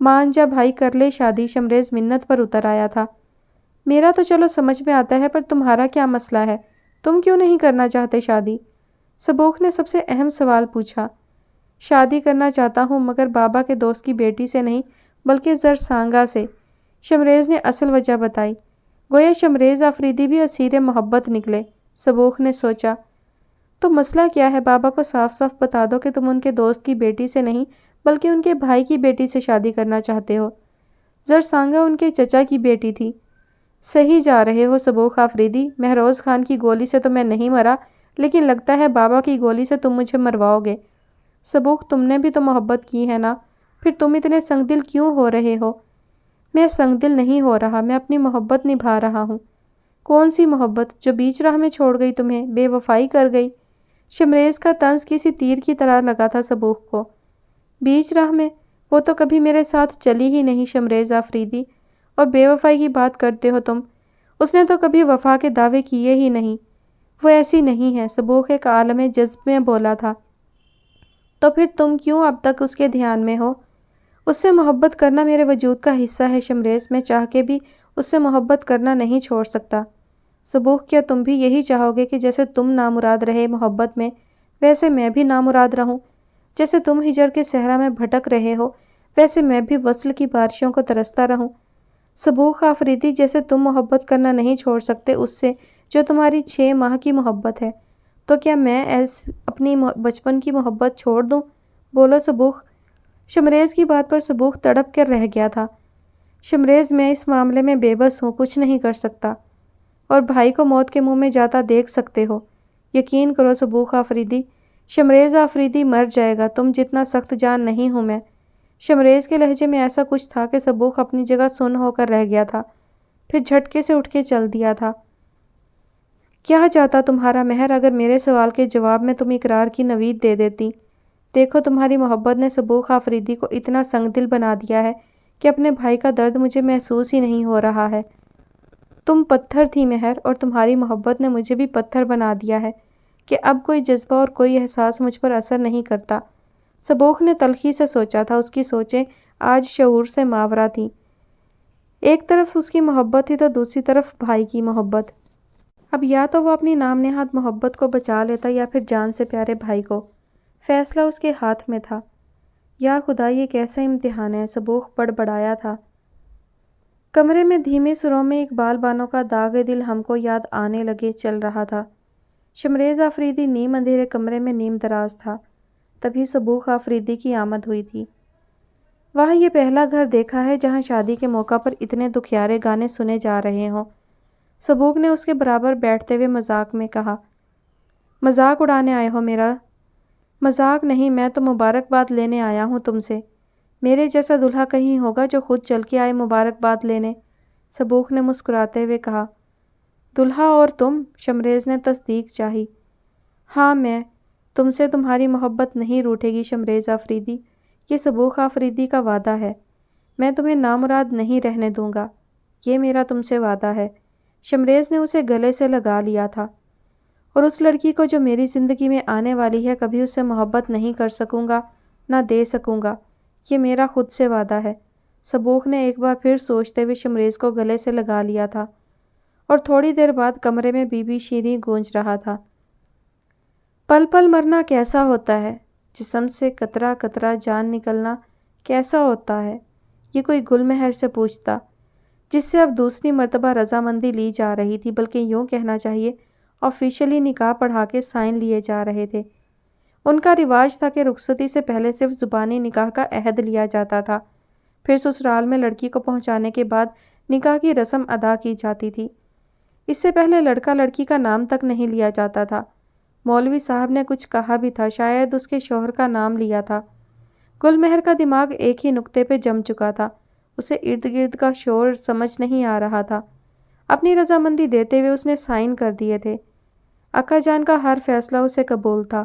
مان جا بھائی، کر لے شادی، شمریز منت پر اتر آیا تھا۔ میرا تو چلو سمجھ میں آتا ہے، پر تمہارا کیا مسئلہ ہے؟ تم کیوں نہیں کرنا چاہتے شادی؟ سبوخ نے سب سے اہم سوال پوچھا۔ شادی کرنا چاہتا ہوں، مگر بابا کے دوست کی بیٹی سے نہیں بلکہ زرسانگا سے، شمریز نے اصل وجہ بتائی۔ گویا شمریز آفریدی بھی اسیر محبت نکلے۔ سبوخ نے سوچا، تو مسئلہ کیا ہے؟ بابا کو صاف صاف بتا دو کہ تم ان کے دوست کی بیٹی سے نہیں بلکہ ان کے بھائی کی بیٹی سے شادی کرنا چاہتے ہو۔ زرسانگا ان کے چچا کی بیٹی تھی۔ صحیح جا رہے ہو سبوخ آفریدی، مہروز خان کی گولی سے تو میں نہیں مرا، لیکن لگتا ہے بابا کی گولی سے تم مجھے مرواؤ گے۔ سبوخ، تم نے بھی تو محبت کی ہے نا، پھر تم اتنے سنگ دل کیوں ہو رہے ہو؟ میں سنگ دل نہیں ہو رہا، میں اپنی محبت نبھا رہا ہوں۔ کون سی محبت؟ جو بیچ راہ میں چھوڑ گئی تمہیں، بے وفائی کر گئی؟ شمریز کا طنز کسی تیر کی طرح لگا تھا سبوخ کو۔ بیچ راہ میں؟ وہ تو کبھی میرے ساتھ چلی ہی نہیں شمریز آفریدی، اور بے وفائی کی بات کرتے ہو تم۔ اس نے تو کبھی وفا کے دعوے کیے ہی نہیں۔ وہ ایسی نہیں ہے، سبوخ ایک عالم جذب میں بولا تھا۔ تو پھر تم کیوں اب تک اس کے دھیان میں ہو؟ اس سے محبت کرنا میرے وجود کا حصہ ہے شمریز، میں چاہ کے بھی اس سے محبت کرنا نہیں چھوڑ سکتا۔ سبوخ، کیا تم بھی یہی چاہو گے کہ جیسے تم نامراد رہے محبت میں، ویسے میں بھی نامراد رہوں؟ جیسے تم ہجر کے صحرا میں بھٹک رہے ہو، ویسے میں بھی وصل کی بارشوں کو ترستا رہوں؟ سبوخ آفریدی، جیسے تم محبت کرنا نہیں چھوڑ سکتے اس سے جو تمہاری 6 ماہ کی محبت ہے، تو کیا میں اپنی بچپن کی محبت چھوڑ دوں؟ بولو سبوخ۔ شمریز کی بات پر سبوخ تڑپ کر رہ گیا تھا۔ شمریز، میں اس معاملے میں بے بس ہوں، کچھ نہیں کر سکتا، اور بھائی کو موت کے منہ میں جاتا دیکھ سکتے ہو۔ یقین کرو سبوخ آفریدی، شمریز آفریدی مر جائے گا، تم جتنا سخت جان نہیں ہوں میں۔ شمریز کے لہجے میں ایسا کچھ تھا کہ سبوخ اپنی جگہ سن ہو کر رہ گیا تھا، پھر جھٹکے سے اٹھ کے چل دیا تھا۔ کیا چاہتا تمہارا مہر؟ اگر میرے سوال کے جواب میں تم اقرار کی نوید دے دیتی۔ دیکھو، تمہاری محبت نے سبوخ آفریدی کو اتنا سنگ دل بنا دیا ہے کہ اپنے بھائی کا درد مجھے محسوس ہی نہیں ہو رہا ہے۔ تم پتھر تھی مہر، اور تمہاری محبت نے مجھے بھی پتھر بنا دیا ہے کہ اب کوئی جذبہ اور کوئی احساس مجھ پر اثر نہیں کرتا۔ سبوخ نے تلخی سے سوچا تھا، اس کی سوچیں آج شعور سے ماورا تھیں۔ ایک طرف اس کی محبت تھی تو دوسری طرف بھائی کی محبت۔ اب یا تو وہ اپنی نام نہاد محبت کو بچا لیتا یا پھر جان سے پیارے بھائی کو۔ فیصلہ اس کے ہاتھ میں تھا۔ یا خدا، یہ کیسا امتحان ہے؟ سبوخ بڑبڑایا تھا۔ کمرے میں دھیمے سروں میں اقبال بانو کا داغ دل ہم کو یاد آنے لگے چل رہا تھا۔ شمریز آفریدی نیم اندھیرے کمرے میں نیم دراز تھا۔ تبھی سبوخ آفریدی کی آمد ہوئی تھی۔ وہاں یہ پہلا گھر دیکھا ہے جہاں شادی کے موقع پر اتنے دکھیارے گانے سنے جا رہے ہوں۔ سبوخ نے اس کے برابر بیٹھتے ہوئے مذاق میں کہا۔ مذاق اڑانے آئے ہو میرا؟ مذاق نہیں، میں تو مبارکباد لینے آیا ہوں تم سے۔ میرے جیسا دلہا کہیں ہوگا جو خود چل کے آئے مبارکباد لینے؟ سبوخ نے مسکراتے ہوئے کہا۔ دلہا اور تم؟ شمریز نے تصدیق چاہی۔ ہاں، میں۔ تم سے تمہاری محبت نہیں روٹھے گی شمریز آفریدی، یہ سبوخ آفریدی کا وعدہ ہے۔ میں تمہیں نامراد نہیں رہنے دوں گا، یہ میرا تم سے وعدہ ہے۔ شمریز نے اسے گلے سے لگا لیا تھا۔ اور اس لڑکی کو جو میری زندگی میں آنے والی ہے، کبھی اس سے محبت نہیں کر سکوں گا، نہ دے سکوں گا، یہ میرا خود سے وعدہ ہے۔ سبوخ نے ایک بار پھر سوچتے ہوئے شمریز کو گلے سے لگا لیا تھا، اور تھوڑی دیر بعد کمرے میں بی بی شیریں گونج رہا تھا۔ پل پل مرنا کیسا ہوتا ہے، جسم سے قطرہ قطرہ جان نکلنا کیسا ہوتا ہے؟ یہ کوئی گل مہر سے پوچھتا، جس سے اب دوسری مرتبہ رضامندی لی جا رہی تھی، بلکہ یوں کہنا چاہیے آفیشلی نکاح پڑھا کے سائن لیے جا رہے تھے۔ ان کا رواج تھا کہ رخصتی سے پہلے صرف زبانی نکاح کا عہد لیا جاتا تھا، پھر سسرال میں لڑکی کو پہنچانے کے بعد نکاح کی رسم ادا کی جاتی تھی۔ اس سے پہلے لڑکا لڑکی کا نام تک نہیں لیا جاتا تھا۔ مولوی صاحب نے کچھ کہا بھی تھا، شاید اس کے شوہر کا نام لیا تھا۔ گل مہر کا دماغ ایک ہی نقطے پہ جم چکا تھا، اسے ارد گرد کا شور سمجھ نہیں آ رہا تھا۔ اپنی رضامندی دیتے ہوئے اس نے سائن کر دیے تھے۔ اکا جان کا ہر فیصلہ اسے قبول تھا۔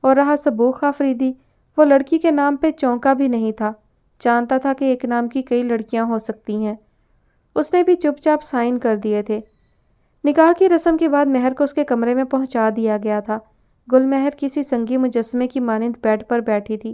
اور رہا سبوخ آفریدی، وہ لڑکی کے نام پہ چونکا بھی نہیں تھا، جانتا تھا کہ ایک نام کی کئی لڑکیاں ہو سکتی ہیں۔ اس نے بھی چپ چاپ سائن کر دیے تھے۔ نکاح کی رسم کے بعد مہر کو اس کے کمرے میں پہنچا دیا گیا تھا۔ گل مہر کسی سنگی مجسمے کی مانند بیڈ پر بیٹھی تھی۔